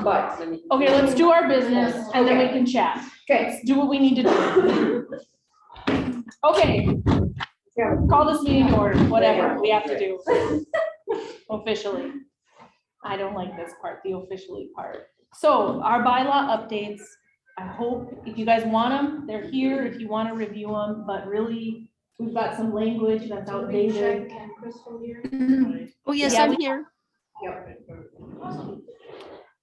but. Okay, let's do our business and then we can chat. Okay. Let's do what we need to do. Okay, call this meeting to order, whatever we have to do. Officially. I don't like this part, the officially part. So our bylaw updates, I hope if you guys want them, they're here if you want to review them, but really we've got some language that's outdated. Oh, yes, Yeah, I'm here.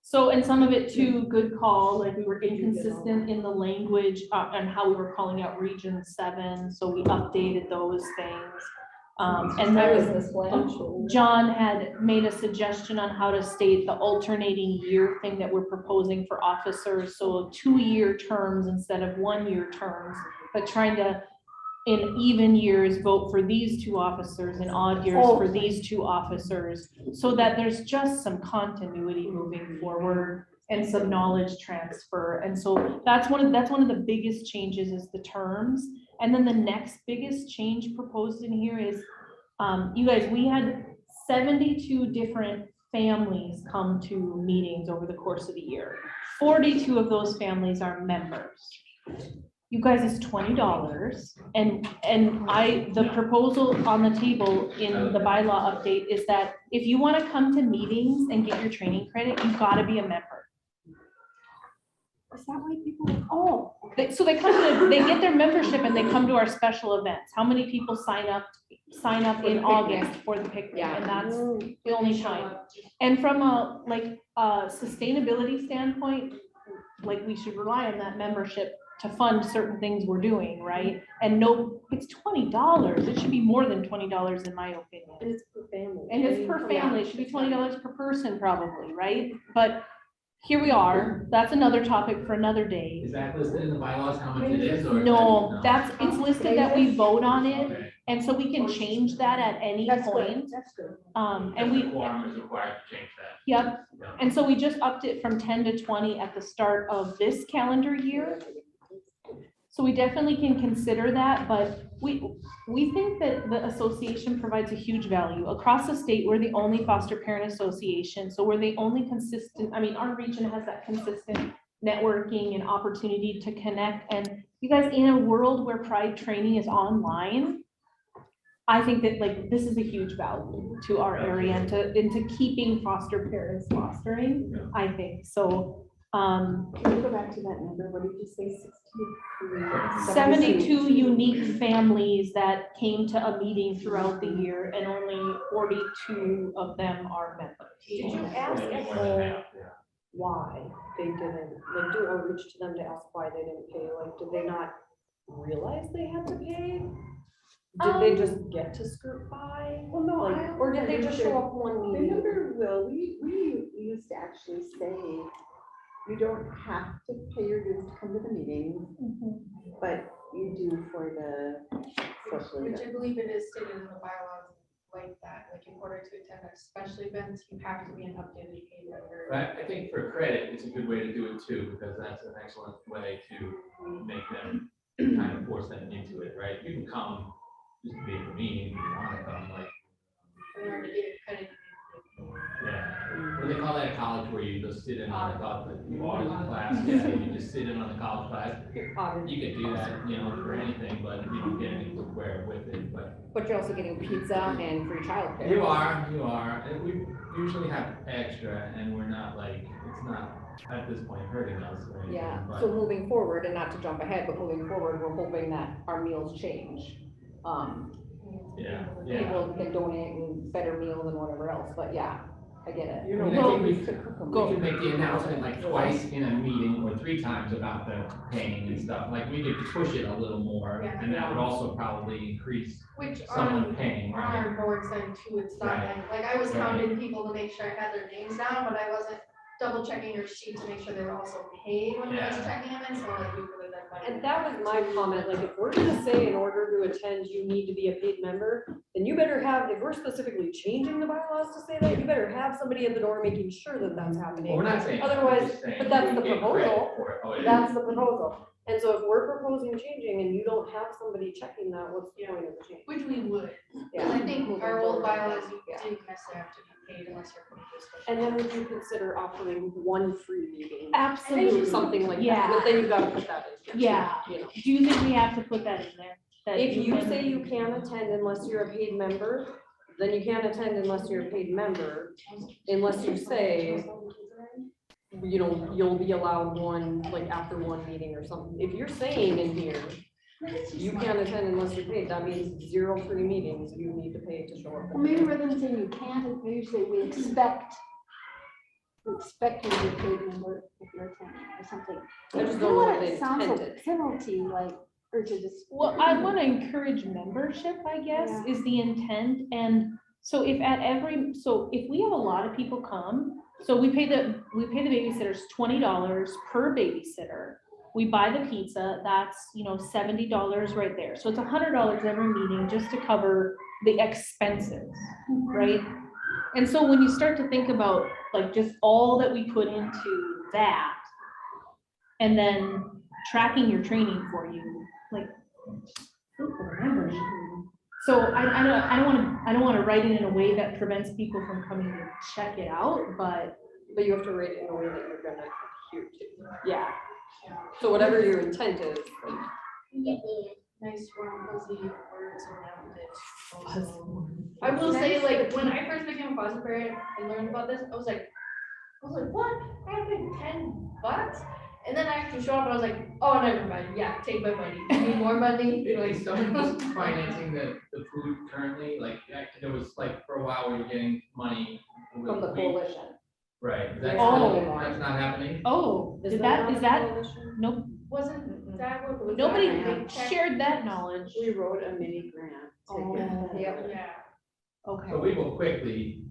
So, and some of it too, good call, like we were inconsistent in the language and how we were calling out Region 7, so we updated those things. And then John had made a suggestion on how to state the alternating year thing that we're proposing for officers, so 2-year terms instead of 1-year terms, but trying to, in even years, vote for these 2 officers, in odd years for these 2 officers, so that there's just some continuity moving forward and some knowledge transfer. And so that's one of the biggest changes is the terms. And then the next biggest change proposed in here is, you guys, we had 72 different families come to meetings over the course of the year. 42 of those families are members. You guys, it's $20, and the proposal on the table in the bylaw update is that if you want to come to meetings and get your training credit, you've got to be a member. Is that why people? So they come to, they get their membership and they come to our special events. How many people sign up in August for the picnic? Yeah. And that's the only time. And from a sustainability standpoint, like we should rely on that membership to fund certain things we're doing, right? And no, it's $20. It should be more than $20 in my opinion. And it's per family. And it's per family. It should be $20 per person probably, right? But here we are. That's another topic for another day. Is that listed in the bylaws, how much it is? Or No, it's listed that we vote on it. Okay. And so we can change that at any point. That's good. And we, The quorum is required to change that. yep. Yeah. And so we just upped it from 10 to 20 at the start of this calendar year. So we definitely can consider that, but we think that the association provides a huge value. Across the state, we're the only foster parent association. So we're the only consistent, I mean, our region has that consistent networking and opportunity to connect. And you guys, in a world where Pride training is online, I think that like this is a huge value to our area and into keeping foster parents fostering, I think. So Can we go back to that number? What did you say? 72 unique families that came to a meeting throughout the year, and only 42 of them are members. Did you ask why they didn't, like do outreach to them to ask why they didn't pay? Like, did they not realize they had to pay? Did they just get to skirt by? Well, no, Like, or did they just show up one meeting? Remember, Will, we used to actually say, you don't have to pay your dues to come to the meeting, but you do for the social Which I event. believe it is stated in the bylaws like that, like in order to attend a special events, you have to be an updated paid member. I think for credit, it's a good way to do it too, because that's an excellent way to make them kind of force them into it, right? You can come just to be at the meeting if you want to come, like, In order to get credit. yeah. What do they call that at college where you just sit in on the college, you audit the class, yeah, you just sit in on the college class. You could do that, you know, for anything, but you don't get any footwear with it, But you're also getting pizza and free childcare. you are, and we usually have extra, and we're not like, it's not at this point hurting us or anything, Yeah, but. so moving forward, and not to jump ahead, but moving forward, we're hoping that our meals change. Yeah. People can donate and better meals and whatever else, but yeah, I get it. You know, I think we could make the announcement like twice in a meeting or 3 times about the paying and stuff, like we could push it a little more, Yeah. and that would also probably increase Which someone paying, on right? our board side too, it's not like I was counting people to make sure I had their names down, but I wasn't double checking your sheet to make sure they were also paid when I was Yeah. checking them in, so like we could have done that. And that was my comment, like, if we're gonna say in order to attend, you need to be a paid member, then you better have, if we're specifically changing the bylaws to say that, you better have somebody at the door making sure that that's Well, happening. we're not saying. Otherwise, we're just saying but that's we the get proposal. credit for it. Oh, it is. That's the proposal. And so if we're proposing changing and you don't have somebody checking that, what's the point of the change? Which we would, because Yeah. I think our old bylaws, you Yeah. didn't necessarily have to be paid unless you're coming to a special. And then would you consider offering one free meeting? Absolutely. Something like that, Yeah. but then you gotta put that in. here, Yeah. You know, Do you think we have to put that in there? That if you can- say you can't attend unless you're a paid member, then you can't attend unless you're a paid member, unless you say, you know, you'll be allowed one, like after one meeting or something. If you're saying in here, you can't attend unless you're paid, that means 0 free meetings you need to pay to show up. Well, maybe rather than saying you can't, maybe say we expect you to be paid member if you're attending or something. I just You don't know what it they sounds like intended. penalty, like, or to just. Well, I want to encourage membership, I guess, is the intent. And so if if we have a lot of people come, so we pay the babysitters $20 per babysitter. We buy the pizza, that's, you know, $70 right there. So it's $100 every meeting just to cover the expenses, right? And so when you start to think about like just all that we put into that, and then tracking your training for you, like. So I don't want to write it in a way that prevents people from coming to check it out, but you have to rate it in a way that you're gonna adhere to. yeah. So whatever your intent is, like, You get the nice warm fuzzy words around it. I will say, like, when I first became a foster parent and learned about this, I was like, what? I have like $10? And then I actually showed up and I was like, oh, never mind. Yeah, take my money. You need more money? You know, like someone was financing the food currently, like, there was like, for a while, we were getting money. from the coalition. Right, is that Oh. still, that's not happening? Oh, is not a that, coalition? nope, Wasn't that what was? nobody that big check? shared that knowledge. We wrote a mini grant. Oh. to get that. Yep. Yeah. Okay. So we will quickly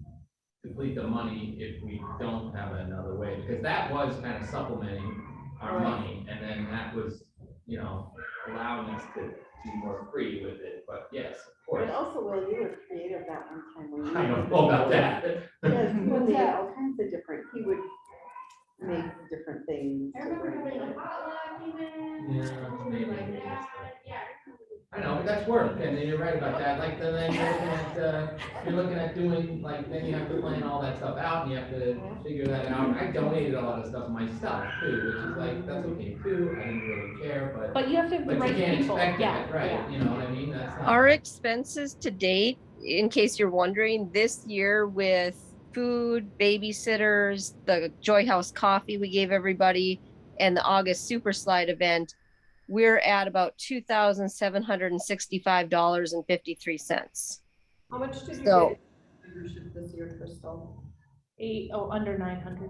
deplete the money if we don't have another way, because that was kind of supplementing our Right. money, and then that was, you know, allowing us to be more free with it, but yes, of course. But also, well, you were creative that one time when you. I don't know about that. Yes, he What's made that? all kinds of different, he would make different things. I remember different- having a potluck even. Yeah, maybe. Like that, yeah. I know, but that's work, and then you're right about that, like, then you're looking at doing, like, then you have to plan all that stuff out, and you have to figure that out. I donated a lot of stuff myself too, which is like, that's okay too, I didn't really care, But you have to have the but you right can't people, expect yeah. that, right, you know what I mean, that's not. Our expenses to date, in case you're wondering, this year with food, babysitters, the Joy House coffee we gave everybody, and the August Super Slide event, we're at about $2,765.53. How much did you So- get in membership this year, Crystal? Under 900.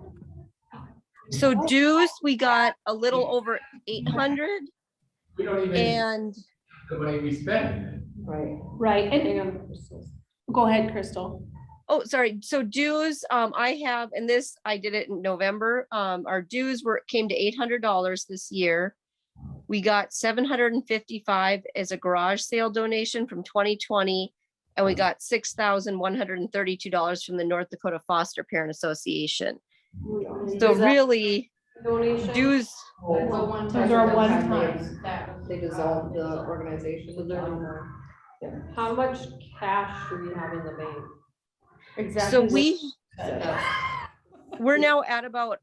So dues, we got a little over 800, We don't even, and the money we spend. Right. Right, and Hang on, Crystal. go ahead, Crystal. oh, sorry. So dues, I have, and this, I did it in November. Our dues came to $800 this year. We got 755 as a garage sale donation from 2020. And we got $6,132 from the North Dakota Foster Parent Association. So Is that really, donation? dues, That's a one time. Those are one That time. They dissolved the organization. So they're no more. How much cash do we have in the bank? Exactly. so we're now at about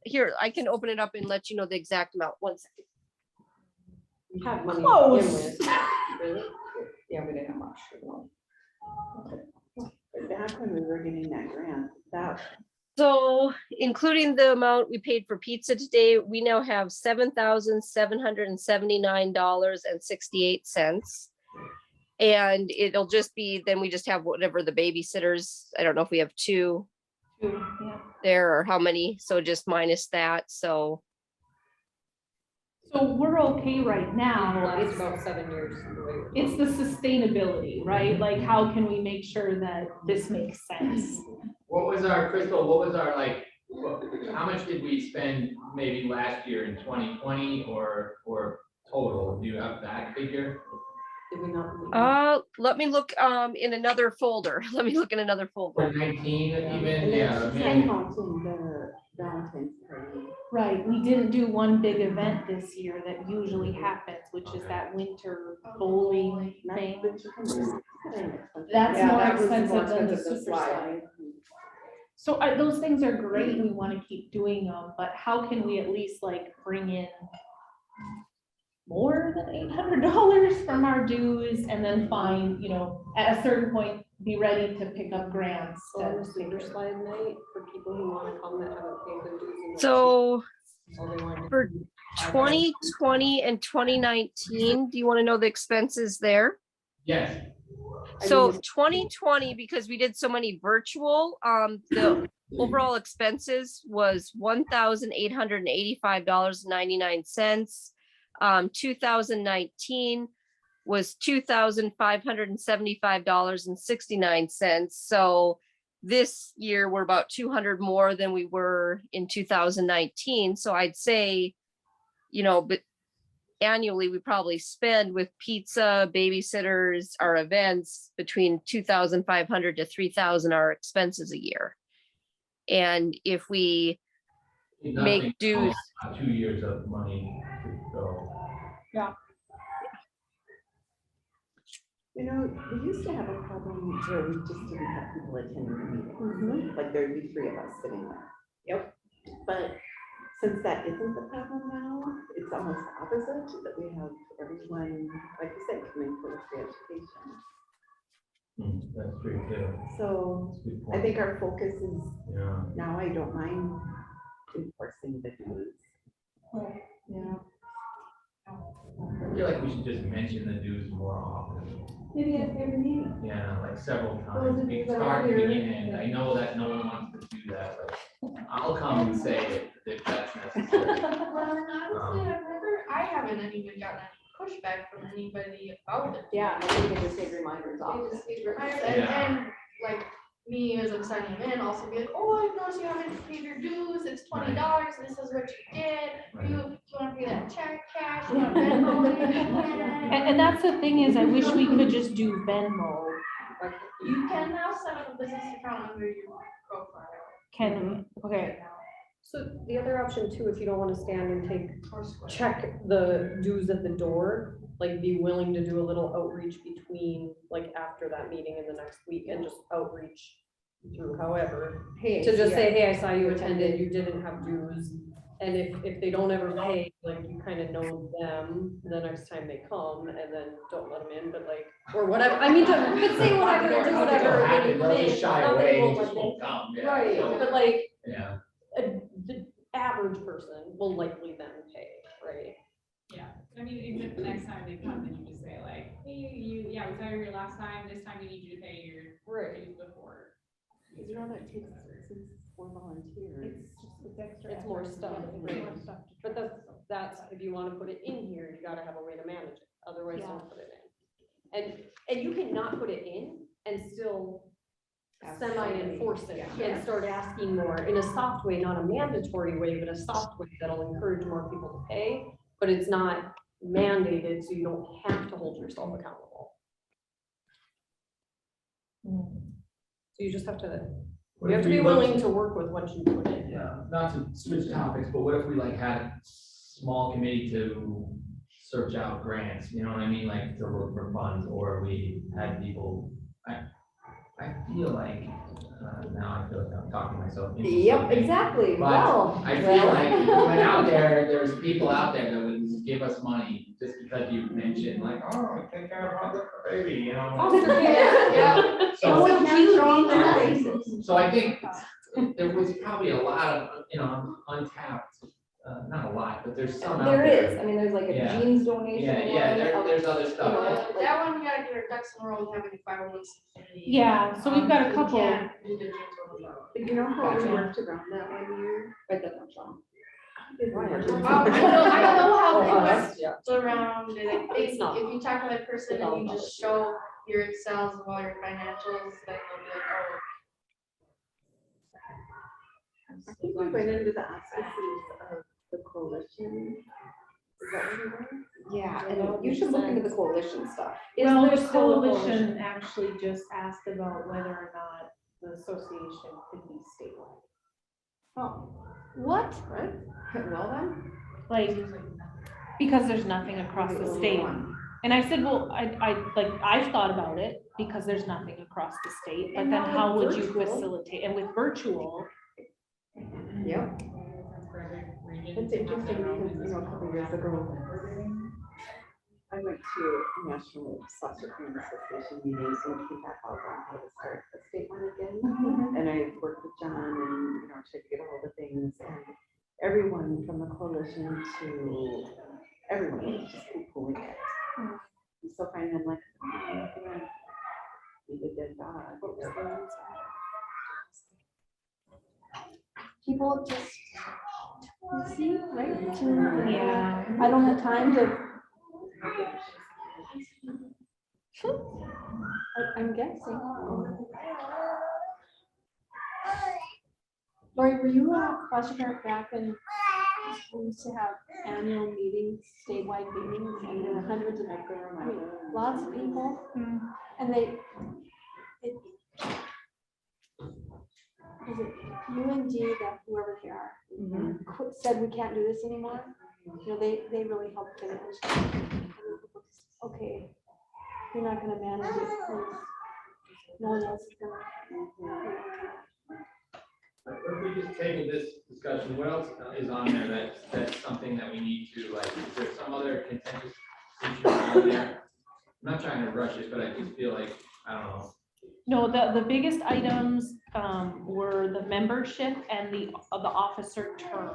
here, I can open it up and let you know the exact amount. One second. We have money to Close. begin with. Really? Yeah, we didn't have much. no. But back when we were getting that grant, that, So including the amount we paid for pizza today, we now have $7,779.68. And it'll just be, then we just have whatever the babysitters, I don't know if we have two Yeah. there or how many, so just minus that, so. So we're okay right now. It's about 7 years. the way we're It's the sustainability, right? Like, how can we make sure that this makes sense? What was our, Crystal, what was our, like, how much did we spend maybe last year in 2020 or total? Do you have that figure? Did we not? Let me look in another folder. Let me look in another Or folder. 19 even, and yeah, then she's maybe. counting the Valentine's party. Right, we didn't do one big event this year that usually happens, which is that winter bowling Not thing. the chicken wings. That's Yeah, more that was more expensive than the expensive than super slide. slide. So those things are great, we wanna keep doing them, but how can we at least like bring in more than $800 from our dues and then find, you know, at a certain point, be ready to pick up grants. So on the Super Slide night, for people who wanna come that haven't paid their dues. and So all they wanna do for is buy 2020 and 2019, do you want to know the expenses there? Yes, I So mean, 2020, because we did so many virtual, the overall expenses was $1,885.99. 2019 was $2,575.69. So this year we're about 200 more than we were in 2019. So I'd say, you know, but annually we probably spend with pizza, babysitters, our events between 2,500 to 3,000 our expenses a year. And if we nothing, make dues, 2 years of money to go. You know, we used to have a problem where we just didn't have people attending the meeting. Like there'd be 3 of us sitting there. Yep. But since that isn't the problem now, it's almost opposite, that we have everyone, like you said, coming for the free education. That's true too. So That's a good I point. think our focus is, Yeah. now I don't mind enforcing the dues. Yeah. I feel like we should just mention the dues more often. Maybe at every meeting. Yeah, like several Well, times. the We dues are start at the here. beginning. I know that no one wants to do that, but I'll come and say it if that's necessary. Well, and honestly, I haven't even gotten any pushback from anybody about it. Yeah, I think they just get reminders They off. just give reminders, Yeah. and like me as I'm signing them in, also be like, oh, I noticed you haven't paid your dues, it's $20, this is what you did. You wanna pay that check, cash, you want Venmo it? And that's the thing is, I wish we could just do Venmo. You can now set up a business account under your profile. Can, okay, So the other option too, if you don't wanna stand and take, Or Square. check the dues at the door, like be willing to do a little outreach between, like after that meeting in the next week and just outreach through however. Hey, To just say, hey, I saw you attended, you didn't have dues. And if they don't ever pay, like you kind of know them the next time they come and then don't let them in, but like, or whatever. I mean, but say whatever, do whatever. and you come They'll in, just shy not that away, they they won't just let won't come. Yeah. Right, So, but like, yeah. the average person will likely then pay, right? Yeah, I mean, even if the next time they come, then you just say like, hey, yeah, we saw you here last time, this time we need you to pay your dues before. Because you know that takes, since we're volunteers. It's extra. It's more stuff, It's right. more stuff to But track. that's, if you wanna put it in here, you gotta have a way to manage it, otherwise Yeah. don't put it in. And you can not put it in and still semi-enforce it and start asking more in a soft way, not a mandatory way, but a soft way that'll encourage more people to pay. But it's not mandated, so you don't have to hold yourself accountable. So you just have to, What you have if to we be looked- willing to work with what you put in. Yeah, not to switch topics, but what if we like had a small committee to search out grants, you know what I mean, like to look for funds, or we had people, I feel like, now I feel like I'm talking myself into something. exactly. But I feel like if we went out there, there's people out there that would give us money just because you mentioned like, oh, take care of our baby, you know? Foster care. Yeah. So I think there was probably a lot of, you know, untapped, not a lot, but there's some out There there. is, I mean, there's like a Yeah. jeans donation. Yeah, one, there's other stuff. know, That one, you gotta get your ducks in a row with having 501c3. Yeah, so we've got a You couple. can't do the jeans one alone. But you know how we Gotcha. worked around that 1 year? Right, that's not wrong. I don't know how they Oh, went yeah. around it. I think It's not. if you talk to that person and you just show your Excels and all your financials, then they'll be like, oh. I think we went into the auspices of the coalition. Is that what it was? Yeah, I know, and you should look into the coalition stuff. Well, there the still a coalition actually just asked about whether or not the association could be statewide. Oh, What? Right? Well then. Like, because there's nothing across the state. And I said, well, I've thought about it because there's nothing across the state, but And then now with how would you virtual- facilitate? And with virtual, Yep. It's interesting because, you know, a couple years ago, I went to a National Soccer Parent Association meeting, so we got all on how to start a state one again. And I worked with John and, you know, tried to get a hold of things, and everyone from the coalition to everyone was just poo-pooing it. I'm still finding like, we did that job. People just busy, right? To- yeah. I don't have time to. I'm guessing. Lori, were you a foster parent back when we used to have annual meetings, statewide meetings, and there were hundreds of, I mean, lots of people? And was it UND, that whoever they are, said we can't do this anymore? You know, they really helped finish. Okay, you're not gonna manage it, please. No one else is gonna. If we just table this discussion, what else is on there that's something that we need to, like, is there some other contentious issue on there? I'm not trying to rush it, but I just feel like, I don't know. No, the biggest items were the membership and the officer term.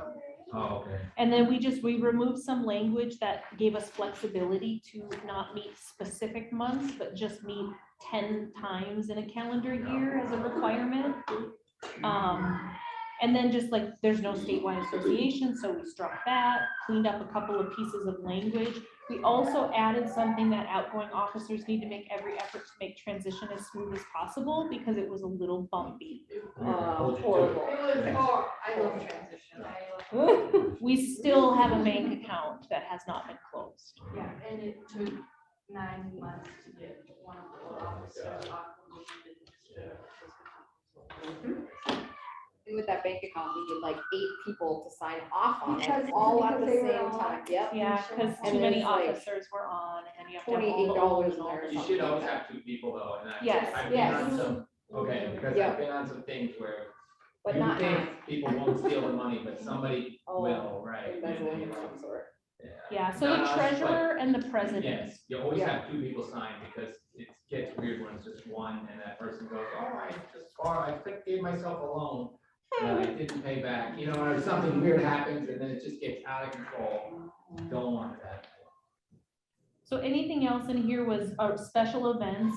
Oh, okay. And then we removed some language that gave us flexibility to not meet specific months, but just meet 10 times in a calendar year as a requirement. And then just like, there's no statewide association, so we struck that, cleaned up a couple of pieces of language. We also added something that outgoing officers need to make every effort to make transition as smooth as possible, because it was a little bumpy. Horrible. I love transition. We still have a bank account that has not been closed. Yeah, and it took 9 months to get one of the officers off. And with that bank account, we did like 8 people to sign off on Because- it, all at the because they were same all- time, yep. Yeah, because And too many it's like officers were on, and then you have to have all the $28 old in and all there or the- You should always have 2 people though, and Yes, I've been yes. on some, okay, because Yeah. I've been on some things where But you not think nine. people won't steal the money, but somebody Oh, will, right? Embezzling of some sort. Yeah, so Not the us, but- treasurer and the president. Yes, you always Yeah. have 2 people sign, because it gets weird when it's just one, and that person goes, oh, I gave myself a loan that I didn't pay back, you know, or something weird happens, and then it just gets out of control. Don't want that. So anything else in here was special events,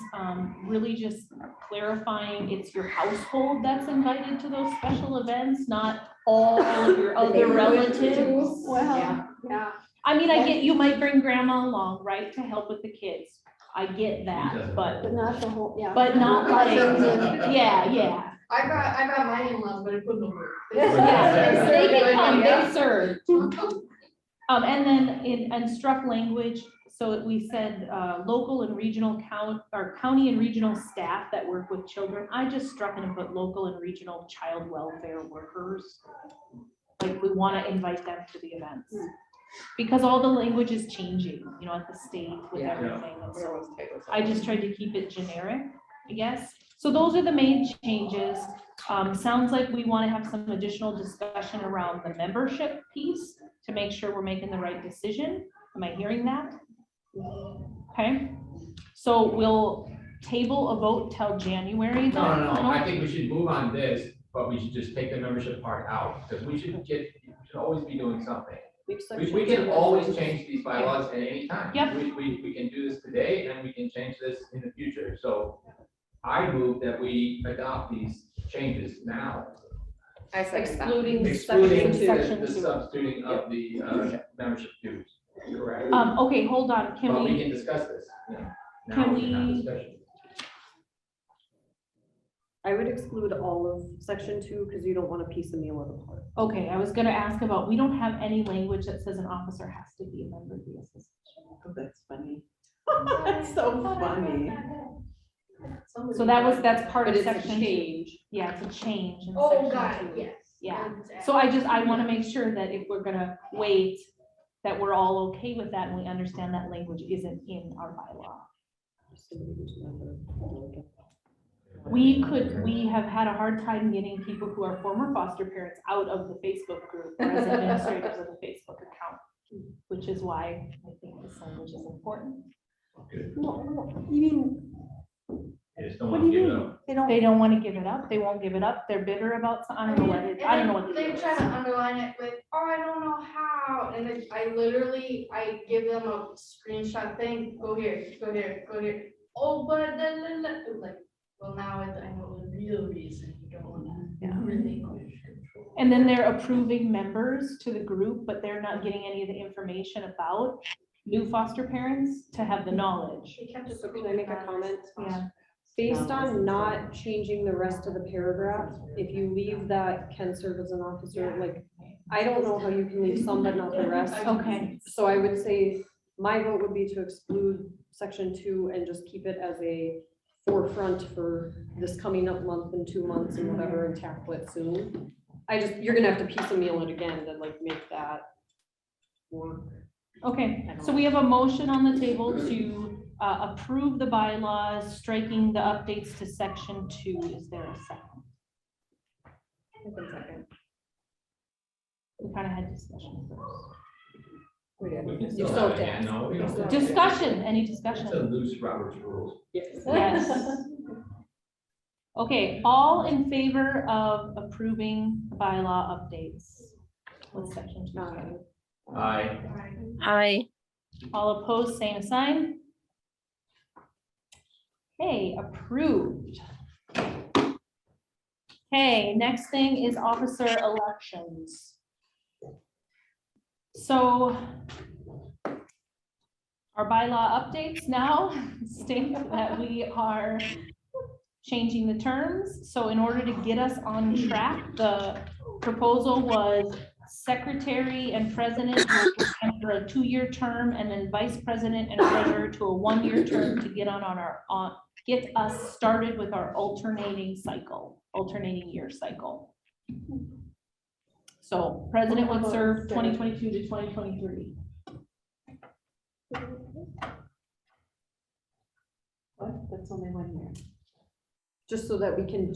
really just clarifying it's your household that's invited to those special events, not all of your other relatives. Well, yeah. I mean, I get, you might bring grandma along, right, to help with the kids. I get that, but not the whole, yeah. But not like, Cousins and- yeah. I got my in-laws, but I couldn't work. Yeah, they can come, they serve. And then and struck language, so we said, local and regional county and regional staff that work with children. I just struck and put local and regional child welfare workers. Like, we want to invite them to the events. Because all the language is changing, you know, at the state with Yeah. everything, and so Everyone's typos. I just tried to keep it generic, I guess. So those are the main changes. Sounds like we want to have some additional discussion around the membership piece to make sure we're making the right decision. Am I hearing that? Okay, so we'll table a vote till January then? No, I think we should move on this, but we should just take the membership part out, because we should always be doing something. We can always change these bylaws at any time. Yep. We can do this today, and we can change this in the future, so I move that we adopt these changes now, I second that. Excluding excluding section the two. substituting of the membership dues. Correct. Okay, hold on, But can we we, can discuss this, you know, Can now we can have we- discussion. I would exclude all of section 2 because you don't want a piece of meal it apart. okay, I was gonna ask about, we don't have any language that says an officer has to be a member of the association. Oh, that's funny. That's so funny. So that's part of But it's a section two. change. Yeah, it's a change in Oh, section got two. it, yes. Yeah. So I want to make sure that if we're gonna wait, that we're all okay with that and we understand that language isn't in our bylaw. We have had a hard time getting people who are former foster parents out of the Facebook group or as administrators of the Facebook account, which is why I think this language is important. You mean, They just don't what want do to you give it mean? up. They don't want to give it up. They won't give it up. They're bitter about, I don't know what it, I don't know what the They deal is. try to underline it with, oh, I don't know how, and then I give them a screenshot thing, go here, go here, go here. Oh, but then, it's like, well, now I know the real reason you don't wanna relinquish control. And then they're approving members to the group, but they're not getting any of the information about new foster parents to have the knowledge. She kept So can I make a comment? Yeah. Based on not changing the rest of the paragraph, if you leave that can serve as an officer, like, I don't know how you can leave some but not the rest. Okay. So I would say my vote would be to exclude section 2 and just keep it as a forefront for this coming up month and 2 months and whatever and tackle it soon. You're gonna have to piecemeal it again to like make that work. Okay, so we have a motion on the table to approve the bylaws, striking the updates to section 2. Is there a second? We kind of had discussion first. You soaked it. No, we don't. Discussion, any It's a discussion? loose Robert's rules. Yes. Okay, all in favor of approving bylaw updates with section 2? Aye. All opposed, same sign. Okay, approved. Okay, next thing is officer elections. So our bylaw updates now state that we are changing the terms. So in order to get us on track, the proposal was secretary and president for a 2-year term, and then vice president and treasurer to a 1-year term to get get us started with our alternating year cycle. So president would serve 2022 to 2023. What? That's only 1 year. Just so that we can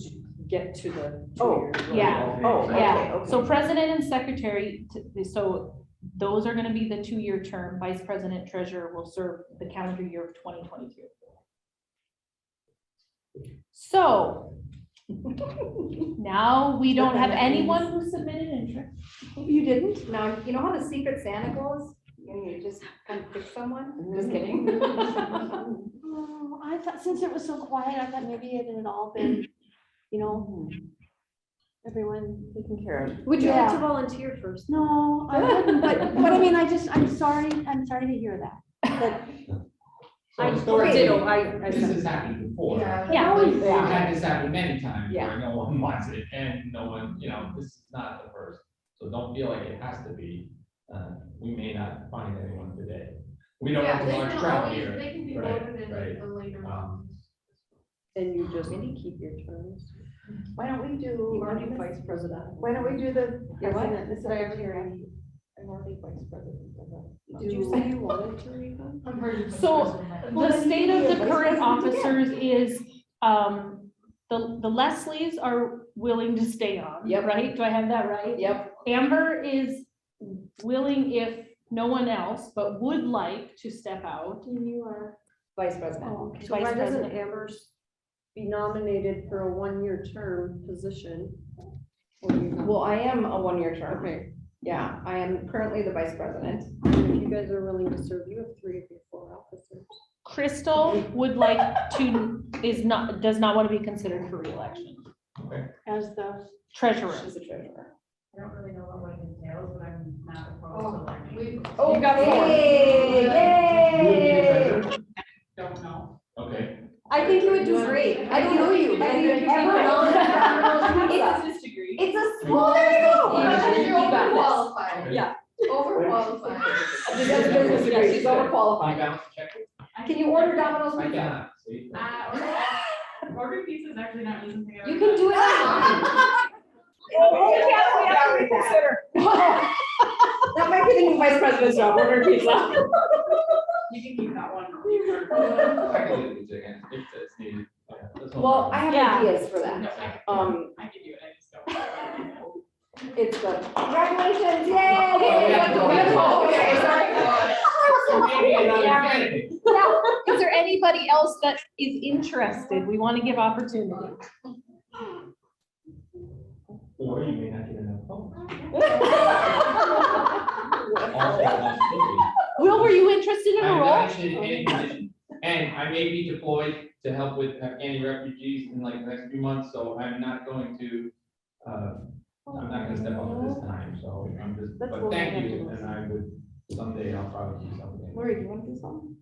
get to the 2 Oh, years. yeah. Oh, okay, Yeah, okay. so president and secretary, so those are gonna be the 2-year term. Vice president, treasurer will serve the calendar year of 2022. So now we don't have anyone who submitted interest. You didn't? No, you know how the Secret Santa goes? And you just kind of pick someone? Just kidding. oh, I thought, since it was so quiet, I thought maybe it had all been, everyone. Taken care of. Would you like Yeah. to volunteer first? No, I wouldn't, but I mean, I'm sorry to hear that. I Historically, ditto, this has happened before. Yeah. We've had this happen many times Yeah. where no one wants it and no one, this is not the first. So don't feel like it has to be. We may not find anyone today. We don't have to They launch can travel always, here. they can be Right, voted in right. a later Um, And you just keep your terms. Why don't we do? You already vice president. Why don't we do the Yeah, what? president, the secretary? I'm already vice president. Did you say you wanted to read them? I'm heard. So the state of the current officers is, the Leslies are willing to stay on, Yep. right? Do I have that right? Yep. Amber is willing if no one else, but would like to step out. And you are, Vice president. oh, okay. So why Vice doesn't president. Amber be nominated for a 1-year term position? Or you not? Well, I am a 1-year term. Okay, Yeah, I am currently the vice president. if you guys are willing to serve, you have 3 of your 4 officers. Crystal would like to, does not want to be considered for reelection. As the, Treasurer. She's the treasurer. I don't really know what it entails, but I'm not opposed to learning. Oh, You got 4. Yay! Don't know. Okay. I think you would do great. I don't know you. Have you ever known? It's a degree. It's a small, there you go. You're You got this. overqualified. Yeah. Overqualified. She does business degree. She's overqualified. Balance check. Can you order Domino's I pizza? cannot, see? Ordering pizza is actually not something. You can do it. That might be the new taking vice president's job, ordering pizza. You can keep that one. I can do it again, if it's needed. Yeah, that's no Well, I problem. have Yeah. ideas for No, that. I Um, can do it, I just don't. it's good. Congratulations, yay! yeah. Oh, okay, sorry. Maybe another Yeah. candidate. Is there anybody else that is interested? We want to give opportunity. Or you may not get enough votes. Will, were you interested in a I'm role? not interested in any position, and I may be deployed to help with any refugees in like the next few months, so I'm not going to, I'm not gonna step up at this time, so I'm just, That's but what we thank have you, to do. and I would, someday I'll probably do something. Lori, do you want to do something?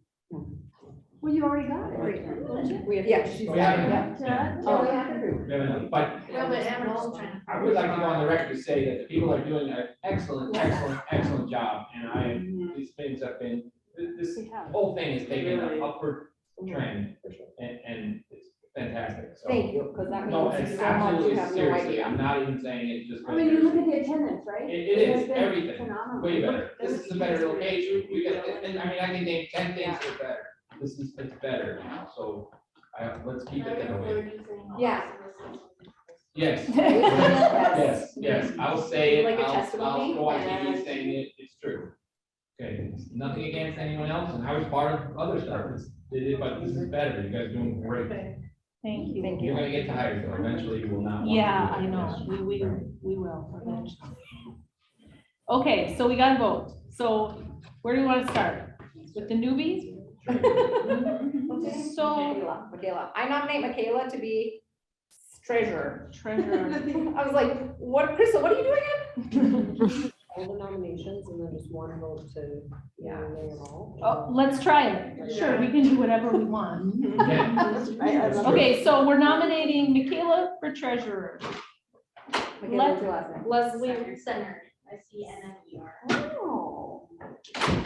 Well, you already got it. We have. Yeah, she's We have got enough. it. Yeah. Oh, We have enough, but Yeah, but Amber's trying to. I would like to go on the record to say that the people are doing an excellent, excellent, excellent job, and these things have been, this We have. whole thing is taking an upward trend, and it's fantastic, so. Thank you, because that No, means it's so much, you absolutely, have no seriously, I'm idea. not even saying it just. I mean, you look at the attendance, right? It has is, been everything, phenomenal. way better, this is a better location, we got, and I mean, I can name 10 things that are better, this is, it's better now, so, let's keep it that way. Yeah. Yes. Yes. Yes, I'll say it, Like a I'll testimony? go on Yeah. TV saying it, it's true. Okay, nothing against anyone else, and I was part of other stuff, but this is better, you guys are doing great. Thank you. Thank you. You're gonna get tired though, eventually you will not want to do Yeah, it. I know, we will eventually. Okay, so we got to vote. So where do you want to start? With the newbies? So Michaela, I nominate Michaela to be treasurer. treasurer. I was like, what, Crystal, what are you doing again? All the nominations and then just one vote to, nominate them all. Oh, let's try it. Sure, we can do whatever we want. Yeah. Okay, so we're nominating Michaela for treasurer. Michaela, what's your last name? Leslie Center, SENNER. Oh.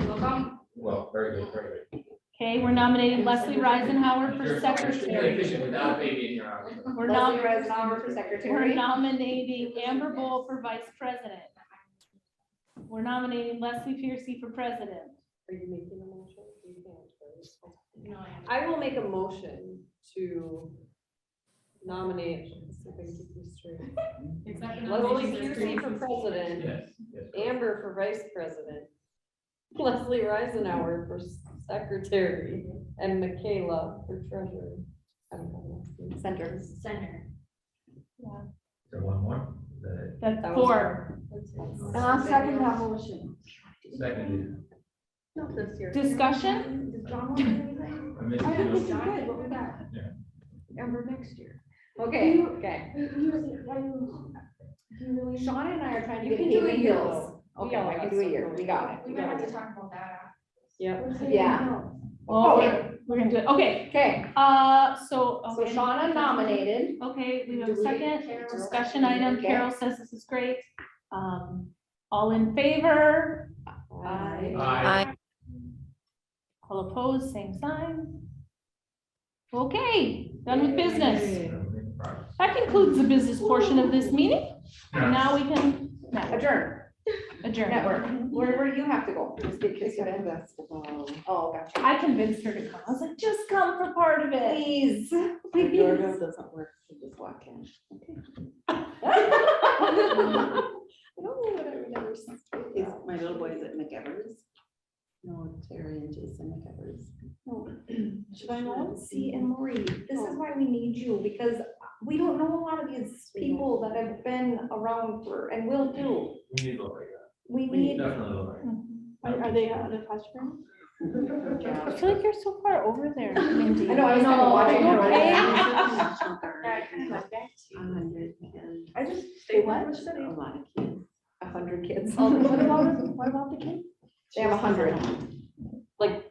Welcome. Well, very good, very good. Okay, we're nominating Leslie Reisenhower for You're secretary. efficient without a baby in your house. We're Leslie nom- Reisenhower for we're secretary. nominating Amber Bowl for vice president. We're nominating Leslie Piercy for president. Are you making a motion? You can't, first. No, I haven't. I will make a motion to nominate, let's see if I can keep this straight. Except for Leslie nominations, Piercy there's for president, Yes, yes. Amber for vice president, Leslie Reisenhower for secretary, and Michaela for treasurer. I don't know. Center. Center. Is there one more? That's That was four. And I'll second that motion. Second, Not this year. Discussion? Does John want to do anything? I missed I think this is you. good, what we got. Amber next year. Okay, okay. Do you really? Shauna and I are trying to You get can do a Haven year, Hills. though. Okay, Yeah, I can that's do a year. something We got it. We might have to talk about that. Yep. What's Haven Yeah. Hills? Well, Okay. we're gonna do it. Okay, Okay, so. so Shauna nominated. Okay, we have a Do we- second Carol. discussion item. Okay. Carol says this is great. All in favor? Aye. All opposed, same sign. Okay, done with business. That concludes the business portion of this meeting. And now we can Adjourn. adjourn. Network. Where do you have to go? Just get Krista in. Basketball. Oh, gotcha. I convinced her to come. I was like, just come for part of it. Please. My Please. doorbell doesn't work, so just walk in. I don't know what I would ever say. My little boy's at McEvers. No, Terry and Jason McEvers. Should I know? See, and Marie, this is why we need you, because we don't know a lot of these people that have been around for, and will do. We need Lori. We We need need, definitely Lori. Are they the classroom? I feel like you're so far over there, Mindy. I know, I was kind of watching her. Okay. National Guard. 100 kids. I just. They what? A lot of kids. 100 kids. What about the kid? They have 100. Like,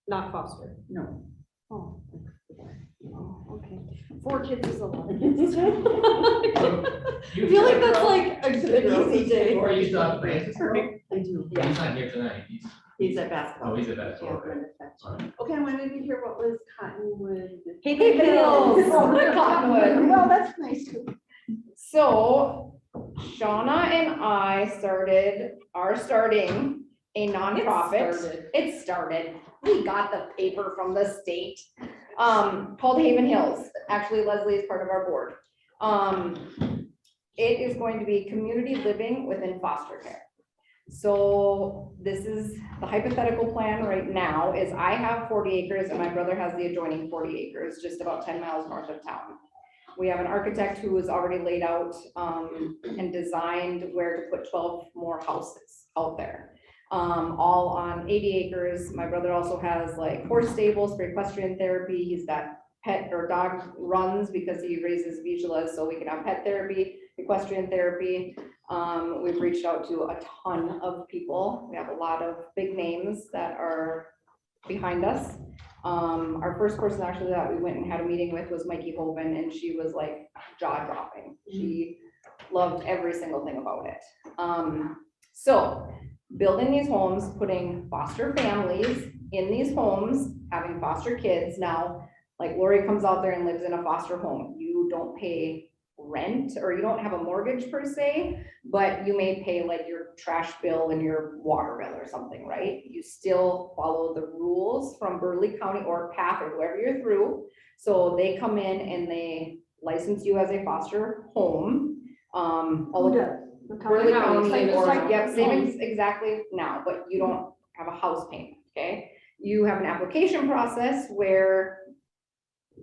not foster. No. Oh, okay. 4 kids is a lot. I You feel like that's girl? like an easy day. Or you still have Francis? I do. He's not here tonight, He's at basketball. oh, he's a basketball. Yeah, Brenda Fetch. Okay, I wanted to hear what was Cottonwood. Haven Hills. Cottonwood. Well, that's nice too. So Shauna and I starting a nonprofit. It started. We got the paper from the state, called Haven Hills. Actually, Leslie is part of our board. It is going to be community living within foster care. So this is the hypothetical plan right now is I have 40 acres and my brother has the adjoining 40 acres, just about 10 miles north of town. We have an architect who has already laid out and designed where to put 12 more houses out there. All on 80 acres. My brother also has like horse stables for equestrian therapy. He's got pet or dog runs because he raises vigilas, so we can have pet therapy, equestrian therapy. We've reached out to a ton of people. We have a lot of big names that are behind us. Our first person actually that we went and had a meeting with was Mikey Hoven, and she was like jaw dropping. She loved every single thing about it. So building these homes, putting foster families in these homes, having foster kids. Now, like Lori comes out there and lives in a foster home. You don't pay rent or you don't have a mortgage per se, but you may pay like your trash bill and your water bill or something, right? You still follow the rules from Burleigh County or PATH or whoever you're through. So they come in and they license you as a foster home. All of Burleigh County or, yep, same exactly now, but you don't have a house payment, okay? You have an application process where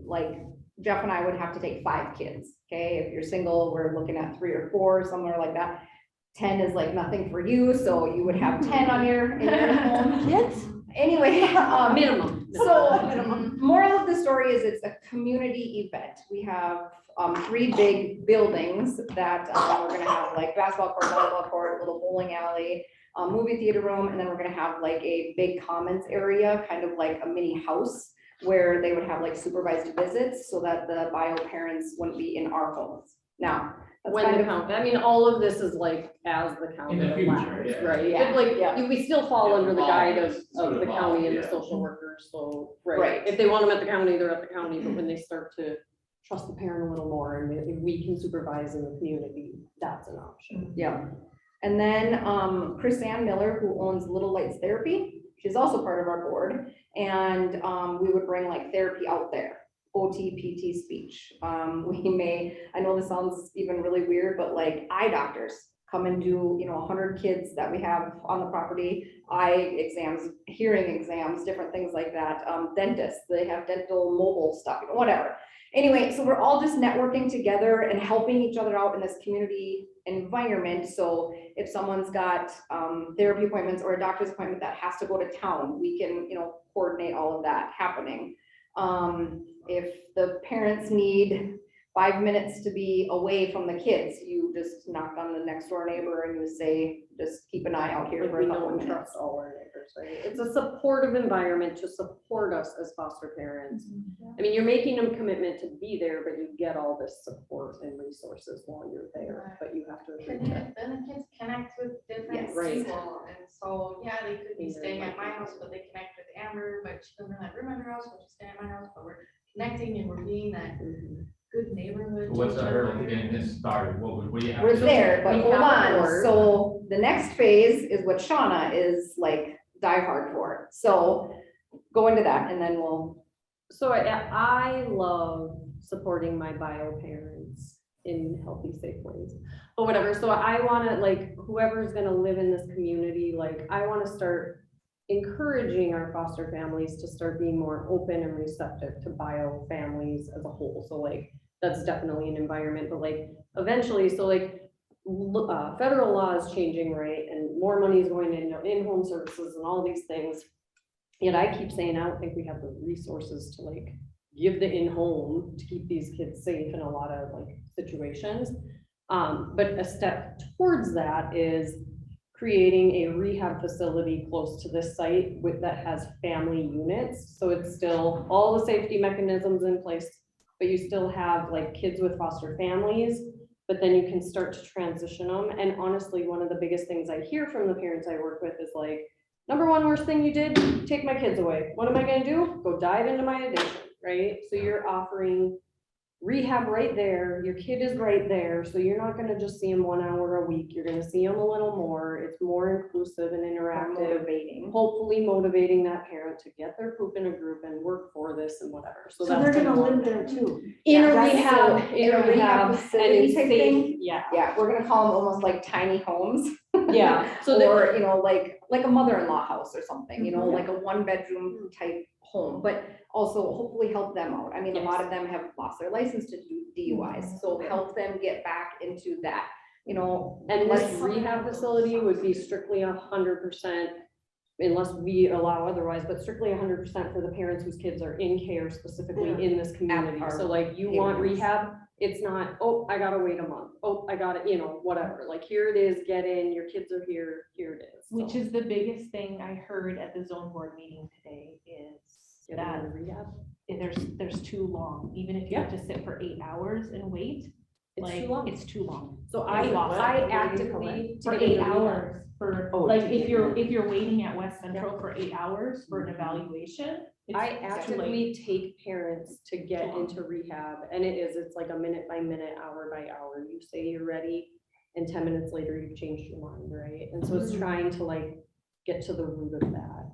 like Jeff and I would have to take 5 kids, okay? If you're single, we're looking at 3 or 4, somewhere like that. 10 is like nothing for you, so you would have 10 on in your home. Kids? Anyway, minimum. So moral of the story is it's a community event. We have 3 big buildings that we're gonna have like basketball court, volleyball court, a little bowling alley, movie theater room, and then we're gonna have like a big commons area, kind of like a mini house where they would have like supervised visits so that the bio parents wouldn't be in our homes. Now, that's When kind the of, county, I mean, all of this is like as the county In the future, allows, yeah. right? Yeah, But like, yeah. we still fall under the guide of Sort the of county and the yeah. social workers, so, Right. right? If they want them at the county, they're at the county, but when they start to trust the parent a little more and if we can supervise in the community, that's an option. yeah. And then Chris Ann Miller, who owns Little Lights Therapy, she's also part of our board. And we would bring like therapy out there, OT, PT, speech. We may, I know this sounds even really weird, but like eye doctors come and do, 100 kids that we have on the property, eye exams, hearing exams, different things like that. Dentists, they have dental mobile stuff, whatever. Anyway, so we're all just networking together and helping each other out in this community environment. So if someone's got therapy appointments or a doctor's appointment that has to go to town, we can, coordinate all of that happening. If the parents need 5 minutes to be away from the kids, you just knock on the next door neighbor and you say, just keep an eye out here Like for we a know couple and minutes. trust all our neighbors, right? It's a supportive environment to support us as foster parents. I mean, you're making a commitment to be there, but you get all this support and resources while you're there, but you have to agree to. Then the kids connect with different Yes. Right. people, and so, yeah, they could be Either staying at like- my house, but they connect with Amber, but she doesn't have room at her house, but she's staying at my house, but we're connecting and we're being that good neighborhood. What's to the each hurdle other. to getting this started? What do you have? We're to do? there, but We hold have a on. board. So the next phase is what Shauna is like diehard for. So go into that and then we'll. So I love supporting my bio parents in healthy, safe ways, but whatever. So I want to like, whoever's going to live in this community, like I want to start encouraging our foster families to start being more open and receptive to bio families as a whole. So like, that's definitely an environment, but like eventually, so like federal law is changing, right? And more money is going into in-home services and all these things. Yet I keep saying, I don't think we have the resources to like give the in-home to keep these kids safe in a lot of like situations. But a step towards that is creating a rehab facility close to this site that has family units. So it's still all the safety mechanisms in place, but you still have like kids with foster families, but then you can start to transition them. And honestly, one of the biggest things I hear from the parents I work with is like, number one worst thing you did, take my kids away. What am I gonna do? Go dive into my addiction, right? So you're offering rehab right there, your kid is right there, so you're not gonna just see them 1 hour a week, you're gonna see them a little more, it's more inclusive and interactive. Motivating. Hopefully motivating that parent to get their poop in a group and work for this and whatever, so So that's. they're gonna kind of live there too. In a That's rehab, so- in a rehab, and facility it's type safe, thing? yeah, Yeah, we're gonna call them almost like tiny homes. yeah, so that, Or, you know, like a mother-in-law house or something, you know, like a one-bedroom type home, but also hopefully help them out. I mean, a lot of them have lost their license to do DUIs, so help them get back into that, you know. and this let's- rehab facility would be strictly 100%, unless we allow otherwise, but strictly 100% for the parents whose kids are in care specifically in this community. our So like you want areas. rehab, it's not, oh, I gotta wait a month, oh, I gotta, you know, whatever, like here it is, get in, your kids are here, here it is. Which So, is the biggest thing I heard at the zone board meeting today is get that into rehab. there's too long, even if you have to sit for 8 hours and wait, It's like, too long. it's too long. So It's lost. I actively. For to get 8 into rehab. hours, for, Oh, like, to if get you're waiting at West Central for 8 hours for an evaluation, I it's too late. actively take parents to get Too long. into rehab, and it's like a minute by minute, hour by hour. You say you're ready, and 10 minutes later, you've changed your mind, right? And so it's trying to like get to the root of that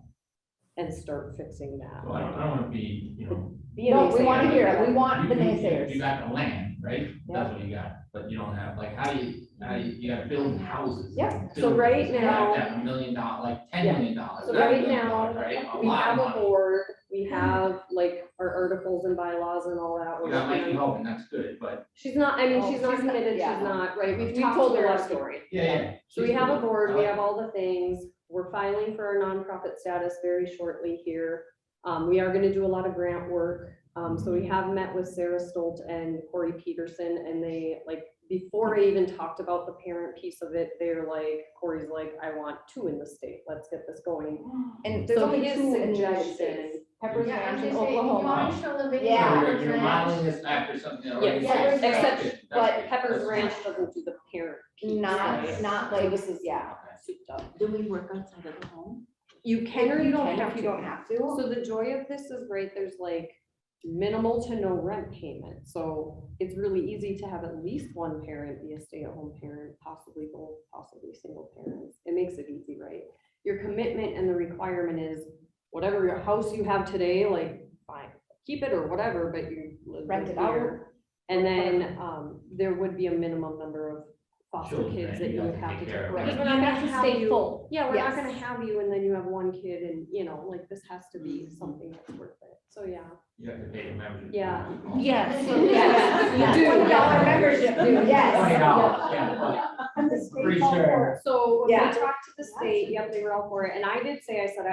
and start fixing that. So I don't wanna be, you know. Be a No, we wanna naysayer. hear it, we want the You naysayers. got the land, right? That's what you got, but you don't have, like, how do you gotta build houses. Yeah. So Build- right you have now- to have $1 million, like $10 Yeah. million. So not right $1 million, now, right? A we lot have of a money. board, we have like our articles and bylaws and all that. You got Mikey Hogan, that's good, but She's not, I mean, Oh, she's not she's not- committed, she's yeah. not, right? We've talked told to her a our lot of people. story. yeah. So we she's have a good. board, I we like have all the things, we're filing for our nonprofit status very shortly here. We are gonna do a lot of grant work, so we have met with Sarah Stolt and Corey Peterson, and they, like, before I even talked about the parent piece of it, they're like, Corey's like, I want 2 in the state, let's get this going. And there's So only his 2 in the United suggestion- States. Pepper's Yeah, I'm Ranch in just saying, you want Oklahoma. to show the video. Yeah. of So the you're ranch. modeling this after something. that already Yeah, exists. except- That's good, but that's Pepper's good. Ranch doesn't do the parent piece. Not So like, this is, yeah. souped up. Do we work outside of the home? You can or you don't can have if you to. don't have to. So the joy of this is, right, there's like minimal to no rent payment, so it's really easy to have at least one parent be a stay-at-home parent, possibly both, possibly single parents. It makes it easy, right? Your commitment and the requirement is whatever your house you have today, like, fine, keep it or whatever, but you live Rent with it out. here. And then, there would be a minimum number of foster Children kids that that you you have would to have to take care take. of. Right. Because We're you not gonna have to have stay you- full. Yeah, we're not Yes. gonna have you and then you have one kid and, you know, like, this has to be something that's worth it. So, yeah. You have to pay the membership. Yeah. Yes. Yes, you do, $1 membership, dude, yes. $20, yeah, And the but state pretty called for sure. So when we Yeah. talked to the state, yep, they were all for it, and I did say, I said,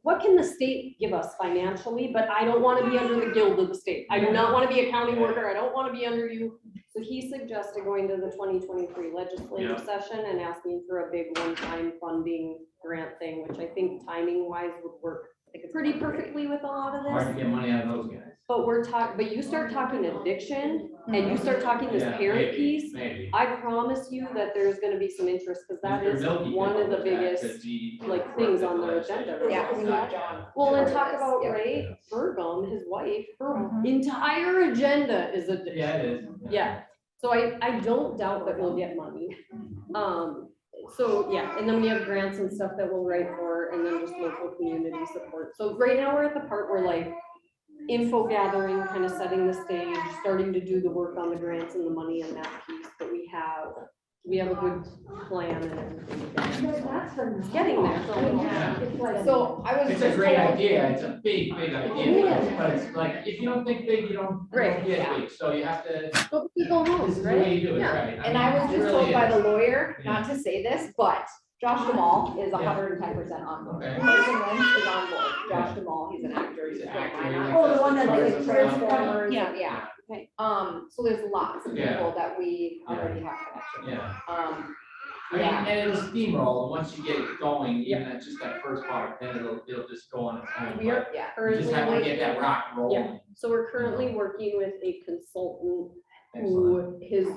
what can the state give us financially, but I don't wanna be under the guild of the state. I do not wanna be a county worker, I don't wanna be under you. So he suggested going to the 2023 legislative Yeah. session and asking for a big one-time funding grant thing, which I think timing wise would work pretty perfectly with a lot of Hard to this. get money out of those guys. But you start talking addiction and you start talking this Yeah, parent maybe, piece, Maybe. I promise you that there's gonna be some interest, because that Mr. is Milky one could of the look at that, 'cause biggest, he like, worked things with on the their legislature. agenda. Yeah, we need John. Well, and for talk this, about, yeah. right, Burgum, his wife, her Mhm. entire agenda is addiction. Yeah, it is. Yeah, so I don't doubt that we'll get money. So, yeah, and then we have grants and stuff that we'll write for, and then just local community support. So right now, we're at the part where like info gathering, kind of setting the stage, starting to do the work on the grants and the money and that piece, but we have a good plan and everything. It's getting there. So I was It's just a great told- idea, it's a big idea, but it's like, if you don't think big, you don't Right, get yeah. big, so you have to, But people this knows, is the way right? you do it, Yeah. right? And I was mean, it just really told by is. the lawyer, Yeah. not to say this, but Josh Duhamel is Yeah. 110% on board. Okay. Carson Lynch is on board. Josh Duhamel, he's an actor, he's He's a an friend actor, of mine. he Oh, the one that Like did Transformers, Yeah. yeah. So there's lots of Yeah. people that we Yeah. already have connection with. Yeah, I mean, Yeah. and it'll steamroll, and once you get it going, even at just that first part, then it'll just go on its own. We are but Yeah. You currently, just have to get that rock rolling. so we're currently working with a consultant Excellent. who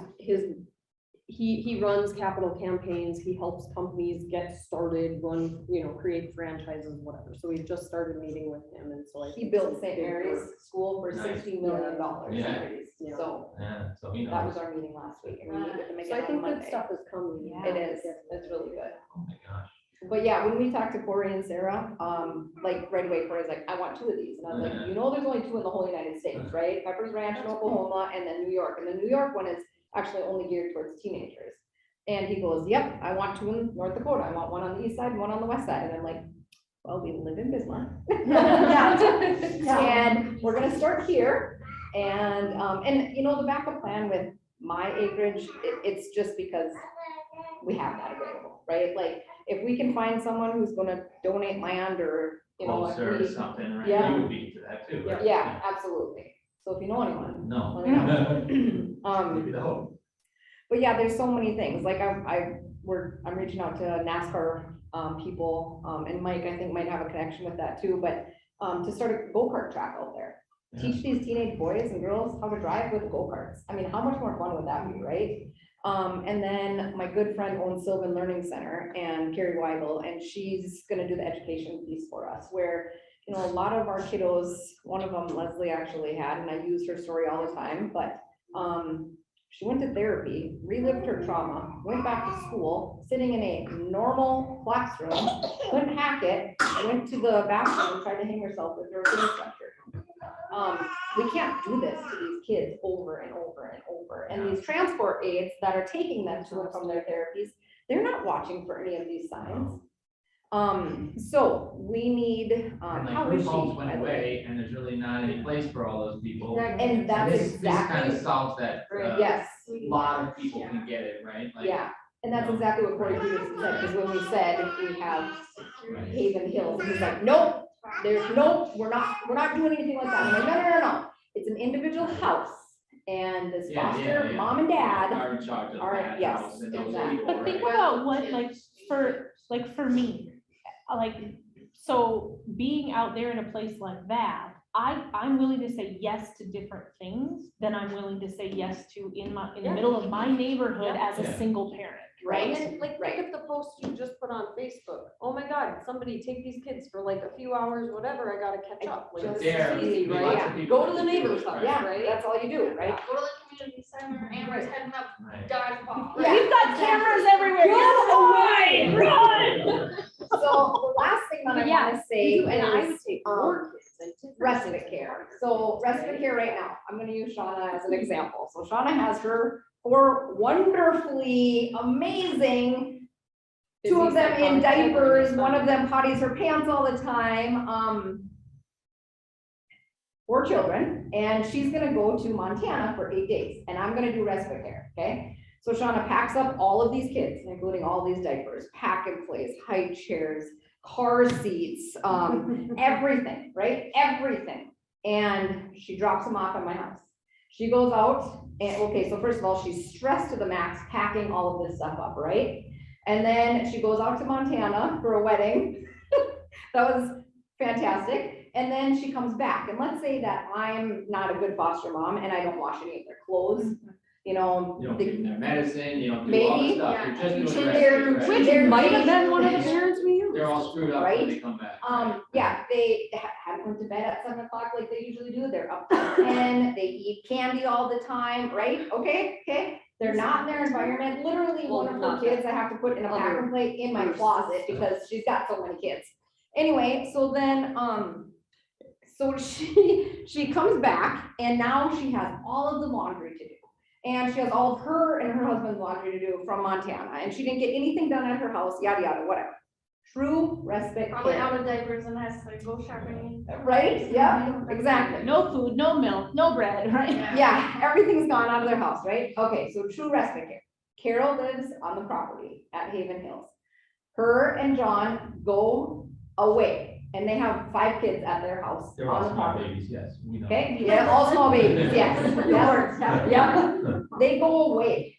he runs capital campaigns, he helps companies get started, run, create franchises, whatever. So we've just started meeting with him, and so I He think built some St. big Mary's work. School for Nice. $60 million. Yeah. Yeah. So Yeah, so he that knows. was our meeting last week, and we meet with him So again I on think good Monday. stuff is coming. It is, it's really good. Oh my gosh. But yeah, when we talked to Corey and Sarah, like right away, Corey's like, I want 2 of these. And I was like, there's only 2 in the whole United States, right? Pepper's Ranch in Oklahoma, and then New York. And the New York one is actually only geared towards teenagers. And he goes, yep, I want 2 in North Dakota. I want one on the east side and one on the west side. And I'm like, well, we live in Bismarck. And we're gonna start here. And the backup plan with my acreage, it's just because we have that available, right? Like, if we can find someone who's gonna donate land or, if Closer or we- something, right? Yeah. You would be to that too, right? Yeah, absolutely. So if you know anyone, No. let me know. Maybe the hope. But yeah, there's so many things, like I'm reaching out to NASCAR, people, and Mike, I think might have a connection with that too, but, to start a go-kart track out there. Yeah. Teach these teenage boys and girls how to drive with go-karts. I mean, how much more fun would that be, right? And then my good friend owns Sylvan Learning Center, and Carrie Weigel, and she's gonna do the education piece for us, where, a lot of our kiddos, one of them Leslie actually had, and I use her story all the time, but, she went to therapy, relived her trauma, went back to school, sitting in a normal classroom, couldn't hack it, went to the bathroom and tried to hang herself with her instructor. We can't do this to these kids over and over and over. And these transport aides that are taking them to and from their therapies, they're not watching for any of these signs. So we need, And how like is group she? homes by went the way? away, and there's really not any place for all those people. And that's This kind exactly, of solves that, yes, a lot of people can get it, right? Like, yeah. And that's No. exactly what Corey Peterson said, because when we said we have Right. Haven Hills, he's like, nope, we're not doing anything like that. I'm like, no. It's an individual house, and this Yeah, foster yeah. mom and dad, Are in charge of are- that yes, house and those exactly. people, But think right? about what, for me, so being out there in a place like that, I'm willing to say yes to different things than I'm willing to say yes to in the middle of my neighborhood as a Yeah. single parent, right? And like, look at the post you just put on Facebook. Oh my God, somebody take these kids for like a few hours, whatever, I gotta catch up. Like, this There, is easy, lots right? of people Go to the do it, neighbor's house, right. Yeah, right? that's all you do, right? Go to the community center, Amber's heading up Right. dodgeball. Yeah. We've got cameras everywhere. Get away, run. So the last thing that I wanna say And I would is, take more kids. I did respite care. So respite care right now, I'm gonna use Shauna as an example. So Shauna has her 4 wonderfully amazing, 2 of them in diapers, one of them potties her pants all the time, 4 children, and she's gonna go to Montana for 8 days, and I'm gonna do respite care, okay? So Shauna packs up all of these kids, including all these diapers, pack and plays, high chairs, car seats, everything, right? Everything. And she drops them off at my house. She goes out and, okay, so first of all, she's stressed to the max, packing all of this stuff up, right? And then she goes out to Montana for a wedding. That was fantastic. And then she comes back, and let's say that I'm not a good foster mom and I don't wash any of their clothes, You don't give them their medicine, you don't do all the Maybe. stuff, Yeah. you're just doing the They're- rest. which Which might have They're- been one of the parents we used. They're all screwed up when they come back. Yeah, they haven't went to bed at 7 o'clock like they usually do. They're up at 10, they eat candy all the time, right? Okay. They're not in their environment. Literally, one of her kids I have to put in a pack and play in my closet because she's got so many kids. Anyway, so then, so she comes back, and now she has all of the laundry to do. And she has all of her and her husband's laundry to do from Montana, and she didn't get anything done at her house, yada, yada, whatever. True respite Probably care. out of diapers and has to go shopping. Right? Yeah, exactly. No food, no milk, no bread, right? Yeah, everything's gone out of their house, right? Okay, so true respite care. Carol lives on the property at Haven Hills. Her and John go away, and they have 5 kids at their house They're all on the small property. babies, yes, we know. Okay, yeah, all small babies, yes. Yeah. They go away.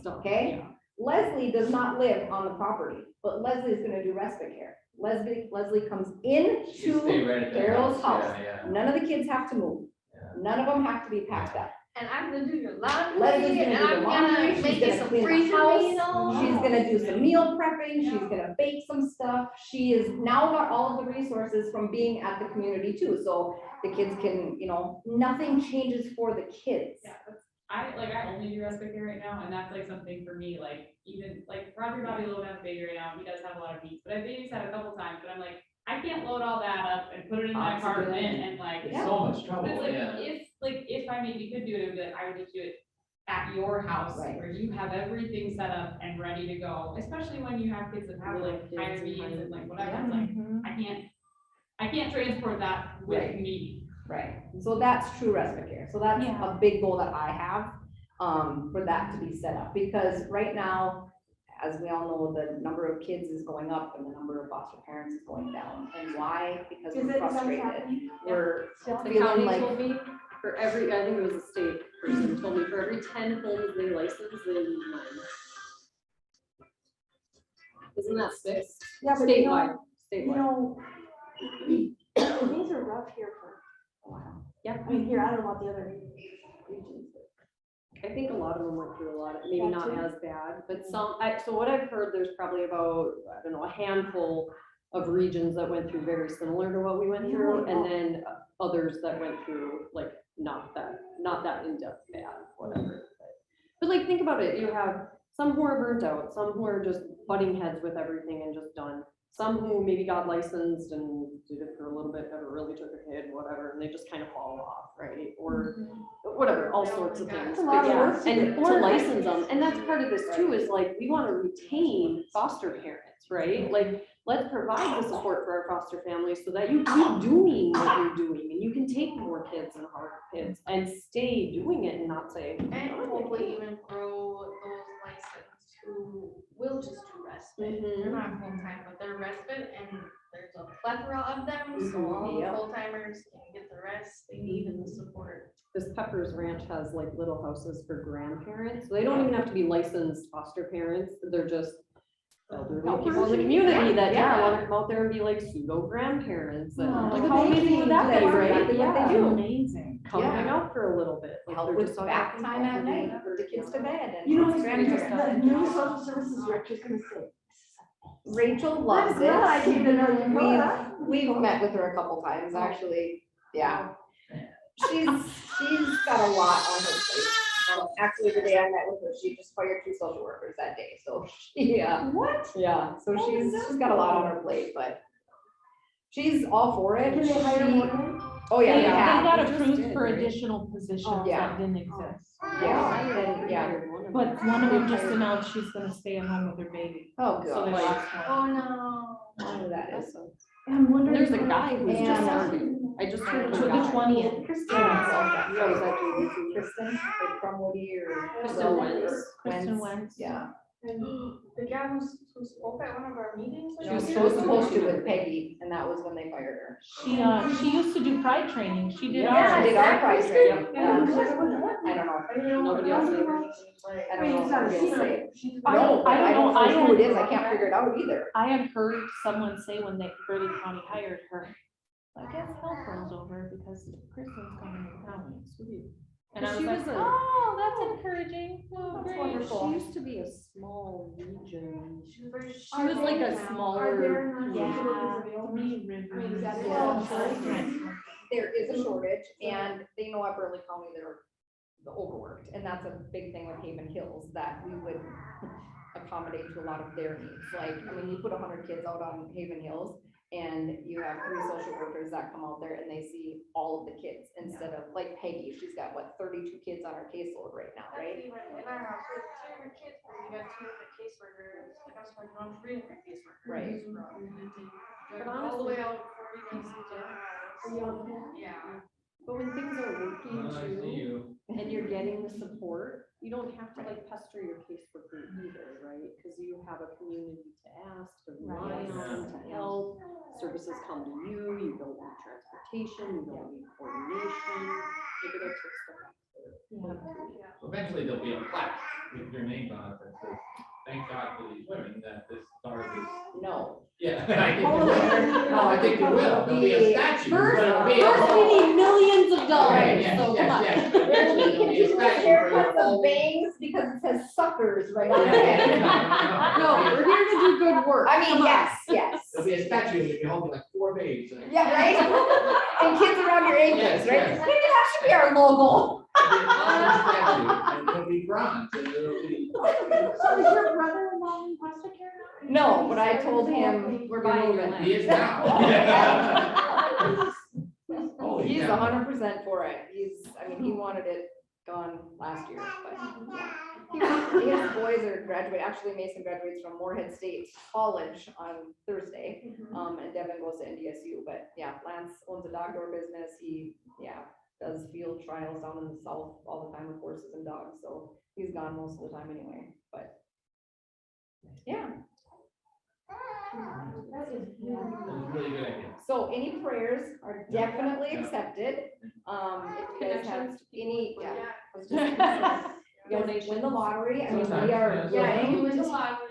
Okay? Leslie does not live on the property, but Leslie is gonna do respite care. Leslie comes You into stay right at that Carol's house. Yeah, None of the kids have to move. yeah. None of them have to be packed up. and I'm gonna do your laundry, Leslie's and gonna do I'm the laundry, gonna she's make gonna you some clean free the house, meals. she's gonna do some meal prepping, she's gonna bake some stuff. She is now got all of the resources from being at the community too, so the kids can, you know, nothing changes for the kids. Yeah, I only do respite care right now, and that's like something for me, like, even, like, Roger Bobby Lowe has a baby right now, he does have a lot of needs, but I've babysat a couple times, but I'm like, I can't load all that up and put it in my apartment and like. It's so much trouble, It's like, yeah. if I maybe could do it, it would be like, I would just do it at your house, Right. where you have everything set up and ready to go, especially when you have kids that have like higher needs and like whatever, it's like, I can't transport that with Right. me. Right, so that's true respite care, so that's Yeah. a big goal that I have, for that to be set up, because right now, as we all know, the number of kids is going up and the number of foster parents is going down, and why? Because Is we're it, is that frustrated, happening? we're The feeling county like, told me, for every, I think it was a state person, told me for every 10 homes they license, they lose 9. Isn't that 6? Yeah, but you know, Statewide, you statewide. know, things are rough here for a while. Yeah. I mean, here, I don't know about the other regions. I think a lot of them went through a lot of, maybe Yeah, not too. as bad, but some, so what I've heard, there's probably about, I don't know, a handful of regions that went through very similar to what we went through, and then others that went through like not that in-depth bad, whatever. But like, think about it, you have some who are burnt out, some who are just butting heads with everything and just done. Some who maybe got licensed and did it for a little bit, never really took a hit, whatever, and they just kind of fall off, right? Or whatever, all sorts of things. a lot But of yeah, work to and do. to license them, and that's part of this too, is like, we want to retain foster parents, right? Like, let's provide the support for our foster families so that you keep doing what you're doing, and you can take more kids and harder kids and stay doing it and not say. And hopefully even grow those licensed who will just do respite. They're not full-time, but they're respite, and there's a plethora of them, so all the Yep. full-timers can get the rest they need and the support. This Pepper's Ranch has like little houses for grandparents, so they don't even have to be licensed foster parents, they're just elderly people in the community that, want to come out there and be like pseudo grandparents, and Oh, like, how amazing would that be, that's right? exactly what they Yeah. do. Amazing. Come Yeah. hang out for a little bit. Like, help they're with just out back there time at helping night, put the kids to Yeah. bed and. You know, it's grandparents. the new social services director's gonna say. Rachel loves I'm glad I it. came to know you know that. We've met with her a couple times, actually, yeah. She's got a lot on her plate. Actually, the day I met with her, she just fired 2 social workers that day, so, yeah. What? Yeah, so she's got a lot on her plate, but she's all for it. Can they hire She- more? Oh, yeah, They they have. got We just approved did, for right? additional positions Yeah. that didn't exist. Yeah, and, yeah. But one of them just announced she's gonna stay at home with her baby. Oh, So they God. lost one. Oh, no. I know that is. I'm wondering. There's a guy who's just And- started. I just heard of To a the guy. 20th. Kristen. Yeah, so is that you, Kristen, or from Woody or? Kristen Wentz. Kristen Wentz. Yeah, And the guy who spoke at one of our meetings. she was supposed to with Peggy, and that was when they fired her. She used to do pride training. She did Yeah, ours. she did our price training. Yeah. I don't know. Nobody else knows. I don't Wait, know. it's not a if it'll secret. say. I No, don't- but I don't I know who it don't- is. I can't figure it out either. I had heard someone say when they, Burley County hired her, I guess help rolls over because Kristen's coming to the county. Sweet. And I was She like, was a- oh, that's encouraging. Oh, That's great. wonderful. She used to be a small region. She was very. She was like a smaller. Yeah, Three Rivers. I mean, is that it? Yeah. There is a shortage, and they know at Burley County they're overworked, and that's a big thing with Haven Hills, that we would accommodate to a lot of their needs. Like, I mean, you put 100 kids out on Haven Hills, and you have 3 social workers that come out there and they see all of the kids instead of, like Peggy, she's got, what, 32 kids on her caseload right now, right? Even in our house, we have 2 different kids, but we got 2 different caseworkers, like I was talking about 3 different caseworkers. Right. But all the way out before we can see their house. Yeah. But when things are working I see too, you. and you're getting the support, you don't have to like pester your caseworker either, right? Because you have a community to ask, to rely Right. on, to help. Services come to you, you don't need transportation, you don't need coordination. Maybe they'll take stuff out. Eventually there'll be a plaque with your name on it that says, thank God for these women that this dog is. No, Yeah, I think you will. No, I think you will. There'll be a statue. First, but it'll be a- first we need millions of Right, dollars, yes, so come yes, on. yes. There'll be There'll be a continuous statue for haircuts your of bangs because it says suckers right on Yeah, the yeah, head. No, we're here to do good work. I mean, Come on. yes. There'll be a statue, and you'll be holding like 4 babes. Yeah, right? And kids around your ankles, Yes, right? yes. Maybe that should be our logo. There'll be a statue, and it'll be bronze, and it'll be. So is your brother involved in foster care now? No, but I told him We're you're buying your moving. land. He is now. Holy He's cow. 100% for it. I mean, he wanted it gone last year, but his boys are graduating. Actually, Mason graduates from Moorhead State College on Thursday. And Devin goes to NDSU, but yeah, Lance owns a dog door business. He, does field trials down in the south all the time with horses and dogs, so he's gone most of the time anyway, but yeah. That was a really good idea. So any prayers are definitely Yeah. accepted. If you guys have any, I was just Yeah. gonna say, you guys win the lottery, I mean, we Sometimes, are yeah. Yeah, willing you win the to- lottery,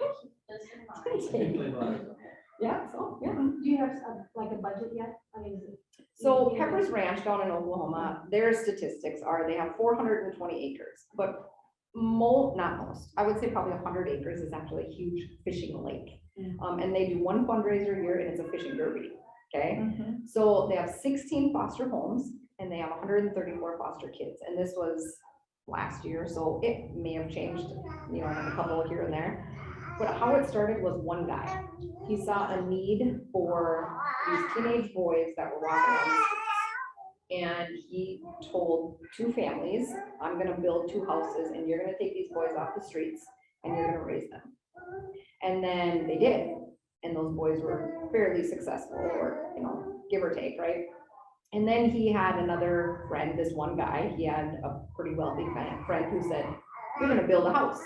that's fine. People love it. Yeah, so, yeah. Do you have like a budget yet? I mean, So Pepper's Ranch down in Oklahoma, their statistics are they have 420 acres, but not most, I would say probably 100 acres is actually a huge fishing lake. And they do one fundraiser a year and it's a fishing derby, okay? So they have 16 foster homes and they have 134 foster kids. And this was last year, so it may have changed, a couple here and there. But how it started was one guy. He saw a need for these teenage boys that were walking around the streets. And he told 2 families, I'm gonna build 2 houses and you're gonna take these boys off the streets and you're gonna raise them. And then they did. And those boys were fairly successful, or, give or take, right? And then he had another friend, this one guy, he had a pretty wealthy friend who said, you're gonna build a house.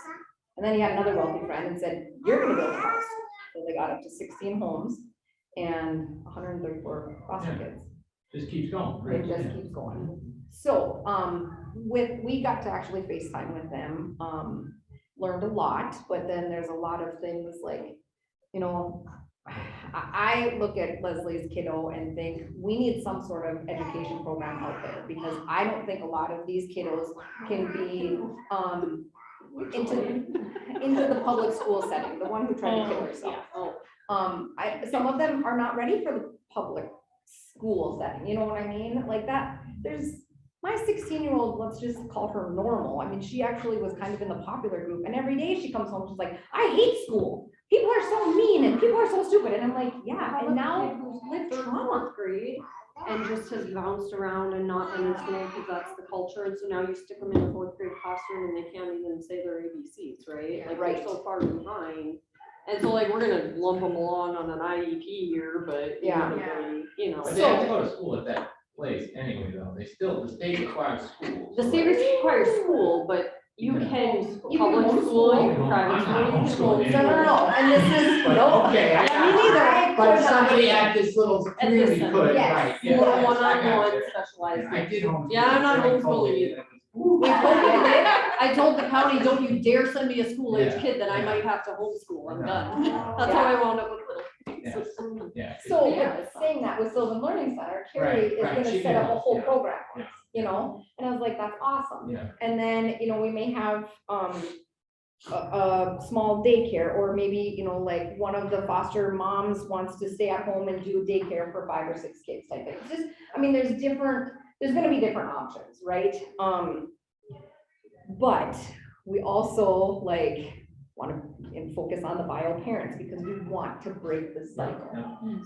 And then he had another wealthy friend and said, you're gonna build a house. So they got up to 16 homes and 134 foster kids. Just keeps going, right? It just keeps going. So, we got to actually FaceTime with them, learned a lot, but then there's a lot of things like, I look at Leslie's kiddo and think we need some sort of education program out there, because I don't think a lot of these kiddos can be, into the public school setting, the one who tried to kill herself. Some of them are not ready for the public school setting, you know what I mean? Like that, my 16-year-old, let's just call her normal. I mean, she actually was kind of in the popular group, and every day she comes home, she's like, I hate school. People are so mean and people are so stupid. And I'm like, yeah, and now Who's lived through 4th grade and just has bounced around and not been in school because that's the culture. And so now you stick them in a 4th grade classroom and they can't even say their ABCs, right? Like Right. they're so far behind. And so like, we're gonna lump them along on an IEP year, but Yeah. But they have to go to school at that place anyway, though. The state requires schools. The state requires school, but you Yeah. can You can public homeschool. school, you can private I'm school, not you can homeschooling homeschool. No, and this is, But, no. okay, I Yeah, got me it. neither. But somebody at this little At community this center, could, yes. right? yeah, More yes, I one-on-one got you. specialized. I did homeschool. Yeah, I'm not during homeschooling COVID. either. I told the county, don't you dare send me a school age Yeah, kid, then I yeah. might have to homeschool, I'm Yeah. done. That's how I wound up with little kids. Yeah. So Yeah, with it's saying that with Sylvan Learning Center, Carrie is right, gonna she set up a can, whole yeah, program, yeah. And I was like, that's awesome. Yeah. And then, we may have, a small daycare, or maybe, like one of the foster moms wants to stay at home and do daycare for 5 or 6 kids type thing. It's just, there's gonna be different options, right? But we also want to focus on the bio parents because we want to break the cycle.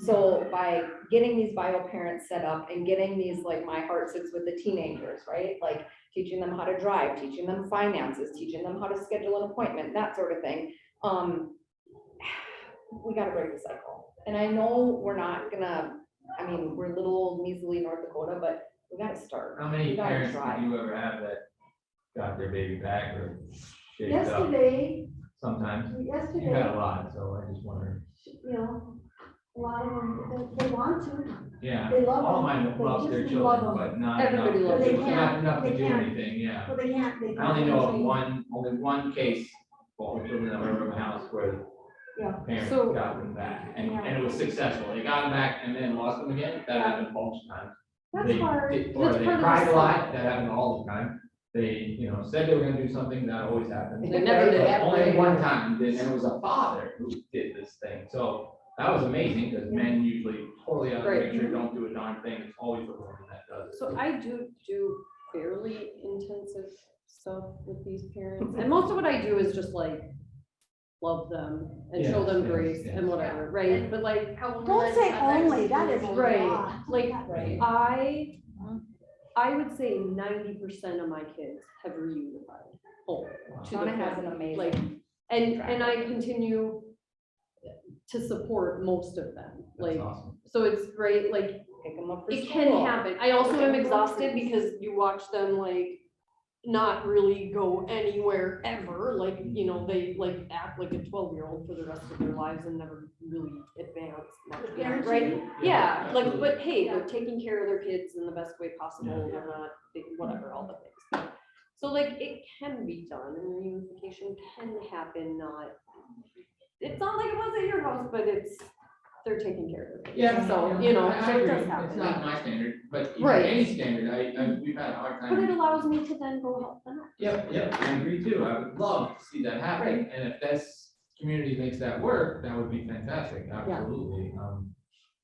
So by getting these bio parents set up and getting these, my heart sits with the teenagers, right? Like teaching them how to drive, teaching them finances, teaching them how to schedule an appointment, that sort of thing. We got to break the cycle. And I know we're not gonna, we're little old measly North Dakota, but we got to start. How many We gotta parents try. did you ever have that got their baby back or shaped up? Yesterday, Sometimes. You had yesterday, a lot, so I just wonder. a lot of them, they want to. Yeah. They love All of them. mine They love just their love children, them. but not Everybody enough, loves them. not enough to They do can't. anything, yeah. But they can't. I only know of only one case, well, children that were in my house where Yeah. parents So- got them back, and it was successful. They got them back and then lost them again. That happened multiple times. That's They hard. did- Or That's they part of the cried a lot. cycle. That happened all the time. They, said they were gonna do something. That always happens. They never did. But only one time, and it was a father who did this thing. So that was amazing, because men usually totally out of Right. picture, don't do a darn thing. It's always the woman that does it. So I do fairly intensive stuff with these parents, and most of what I do is just like love them and show Yes, them yes, grace yes. and whatever, right? But like, Don't say only, that is a right, lot. like, Right. I would say 90% of my kids have reunified home to the Shauna has an family, amazing. like, and I continue to support most of them, That's like, awesome. so it's great, like, Pick them up for it school. can happen. I also Look am at the exhausted groceries. because you watch them like not really go anywhere ever, like, they like act like a 12-year-old for the rest of their lives and never really advance much, beyond, right? Yeah, like, absolutely. but hey, they're taking care of their kids in the best way possible, Yeah. they're not, whatever, all the things. So like, it can be done, and reunification can happen, it's not like it was at your house, but they're taking care of their kids. Yeah, So, I so it agree. does It's happen. not my standard, but Right. any standard, we've had a hard But it time. allows me to then go help them out. Yep, I agree too. I would love to see that happen, and if this community makes that work, that would be fantastic, absolutely.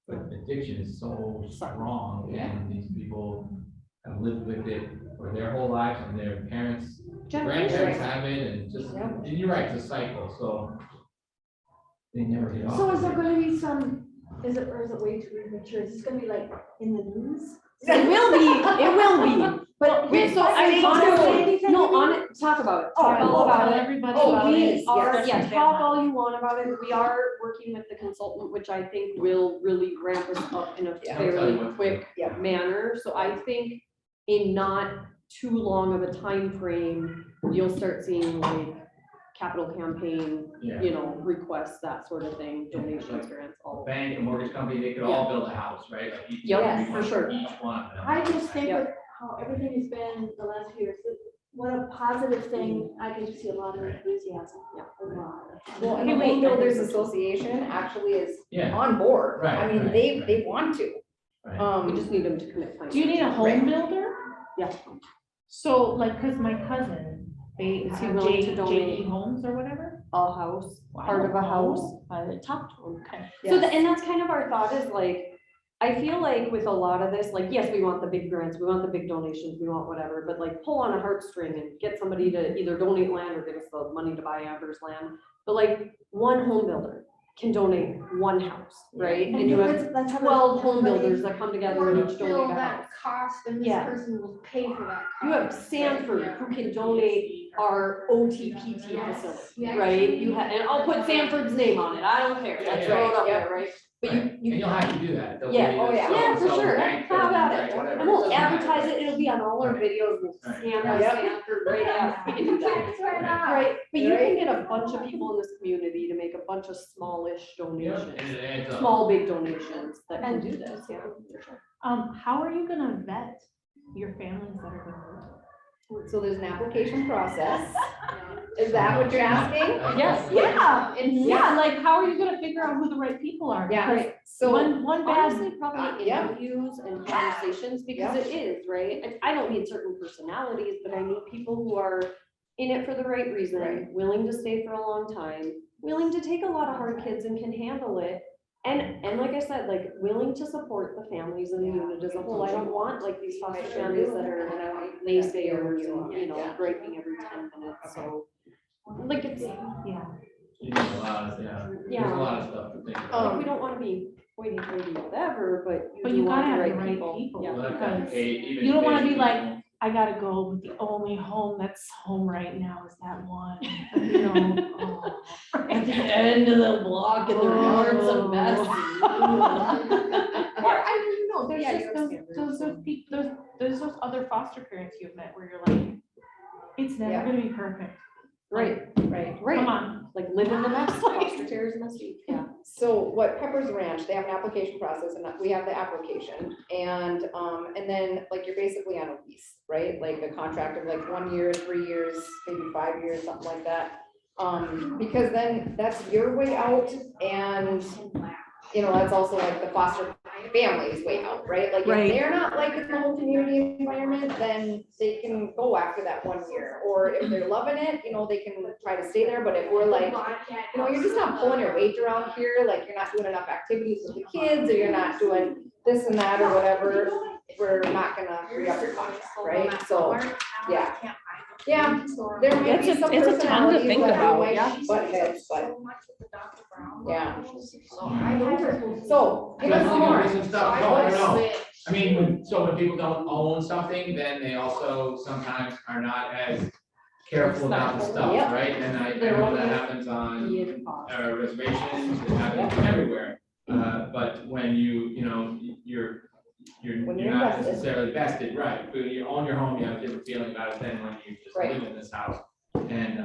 But addiction is so strong, and these people have lived with it for their whole lives, and their parents, grandparents have it, and just, and you're right, it's a cycle, so they never get off. So is of there it. gonna be some, or is it way too premature? Is this gonna be like in the news? It will be, but Wait, so I stay honestly, tuned. no, talk about it, talk all about it. Everybody Oh, about we it. are, Yes. yeah, talk all you want about it. We are working with the consultant, which I think will really ramp us up in a Yeah. I'll tell you fairly what to do. quick Yeah. manner. So I think in not too long of a time frame, you'll start seeing like capital campaign, Yeah. requests, that sort of thing, donations, grants, all of that. Bank, a mortgage company, they could all build a house, right? Like each- Yep, every for one- sure. Each one of them. I just think Yeah. with how everything has been the last few years, what a positive thing, I can just see a lot of enthusiasm, a lot. Well, and the Wait, Home Builders Association actually is Yeah, on board. Right, I mean, right, they want to. right. We just need them to commit. Do you need a home Right. builder? Yeah. So like, cause my cousin, they Is he have willing to J, donate? JE Homes or whatever. A house, Well, I part of a don't know. house, I talked to him. Okay. So, and that's kind of our thought is like, I feel like with a lot of this, like, yes, we want the big grants, we want the big donations, we want whatever, but like pull on a heartstring and get somebody to either donate land or give us the money to buy Amber's land. But like, one home builder can donate one house, right? And you have Let's have 12 home builders that come together and each Fill donate a that house. cost, and this Yeah. person will pay for that. You have cost. Sanford who can donate our OTPT Yes. facility, Yeah. right? You have, and I'll put Sanford's name on it, I don't care, let's throw it up there, right? But Right. you, And you'll have to do that. There'll Yeah. be Oh, this yeah. Yeah, for so-and-so sure. bank How about building, it? right, whatever. And we'll Doesn't matter. advertise it, it'll be on all our Right. videos, we'll Right. stamp Yep. Sanford, right, yeah, we can do that. That's right on. Right, but you Right. can get a bunch of people in this community to make a bunch of smallish Yeah, donations, and it adds up. small, big donations that can And do this, yeah, for sure. How are you gonna vet your families that are gonna move? So there's an application process. Is that what you're asking? Yes, Yeah, yeah, like, how are you gonna figure out who the right people are? Yeah, Because so, one bad, Honestly, probably yeah. interviews and conversations, because it is, right? I don't need certain personalities, but I need people who are in it for the right reason, Right. willing to stay for a long time, willing to take a lot of hard kids and can handle it. And like I said, like, willing to support the families and the unit as a whole. I don't want like these foster families that are naysayers and, griping every 10 minutes, so. Like, it's, yeah. You need a lot of, there's Yeah. a lot of stuff to think like, about. we don't wanna be hoity-toity whatever, but But you you do want gotta the have right the people. right people, Yeah. Well, that because paid- even you don't wanna paid be like, people. I gotta go with the only home that's home right now is that one, you know, oh. At the end of the block and their yard's a mess. Or, I mean, no, there's Yeah, just your those, standards. those people, there's those other foster parents you've met where you're like, it's never Yeah. gonna be perfect. Right, right. Come right, on. like live in the mess, foster care is messy, yeah. So what Pepper's Ranch, they have an application process and we have the application and then like you're basically on a lease, right? Like a contract of like 1 year, 3 years, maybe 5 years, something like that. Because then that's your way out and, you know, that's also like the foster family's way out, right? Like if Right. they're not liking the whole community environment, then they can go after that 1 year. Or if they're loving it, you know, they can try to stay there, but if we're like, you know, you're just not pulling your weight around here, like you're not doing enough activities with the kids, or you're not doing this and that or whatever, we're not gonna re-up your contract, right? So, yeah. Yeah, there might be It's a- some it's a ton to personalities think that about, might yeah. butt heads, but, yeah. So, give us some Definitely more. gonna be some stuff, no, I don't know. I mean, when people don't own something, then they also sometimes are not as careful about the stuff, Yep. right? And I know that happens on reservations, it happens everywhere. But when you know, When you're you're not invested. necessarily vested, right? But you own your home, you have a different feeling about it than when you just Right. live in this house. And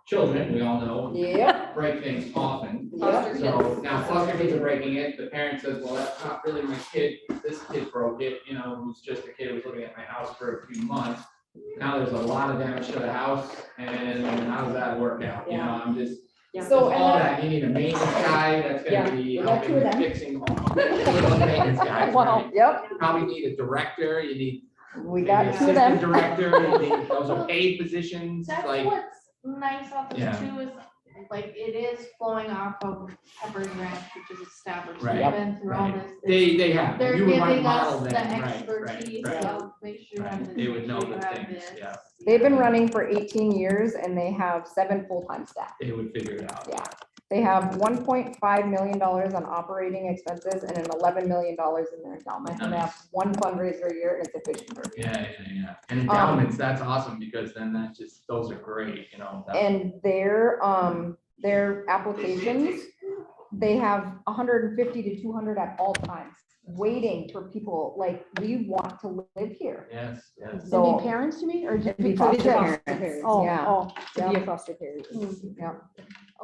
children, we all know, Yep, break things often. yep. So now foster kids are breaking it, the parent says, well, that's not really my kid, this kid broke it, you know, who's just a kid who was living at my house for a few months. Now there's a lot of damage to the house, and how does that work out? You know, I'm just, So, and all that, that, you need a maintenance guy that's Yeah, gonna be we got two helping of them. fixing home. Maintenance guys, wow, right? yep, You probably need a director, you need we maybe got two of them. assistant director, you need, those are paid positions, That's like, what's nice about Yeah. this too, is like it is flowing off of Pepper's Ranch, which is established. Right. They've been through all right. this. They have, They're you would want to giving us model the them, right, expertise right, right. of make sure you have Right. this. They would make know sure you the have things, this. yeah. They've been running for 18 years and they have 7 full-time staff. They would figure it out. Yeah. They have $1.5 million on operating expenses and an $11 million in their endowment. And they have one fundraiser a year and it's efficient. Yeah. And endowments, that's awesome, because then that's just, those are great, you know. that- And their applications, they have 150 to 200 at all times, waiting for people, like, we want to live here. Yes. So parents, you mean, or it'd be foster parents. Oh, Yeah. oh, to be Yeah. a foster parent. Yeah.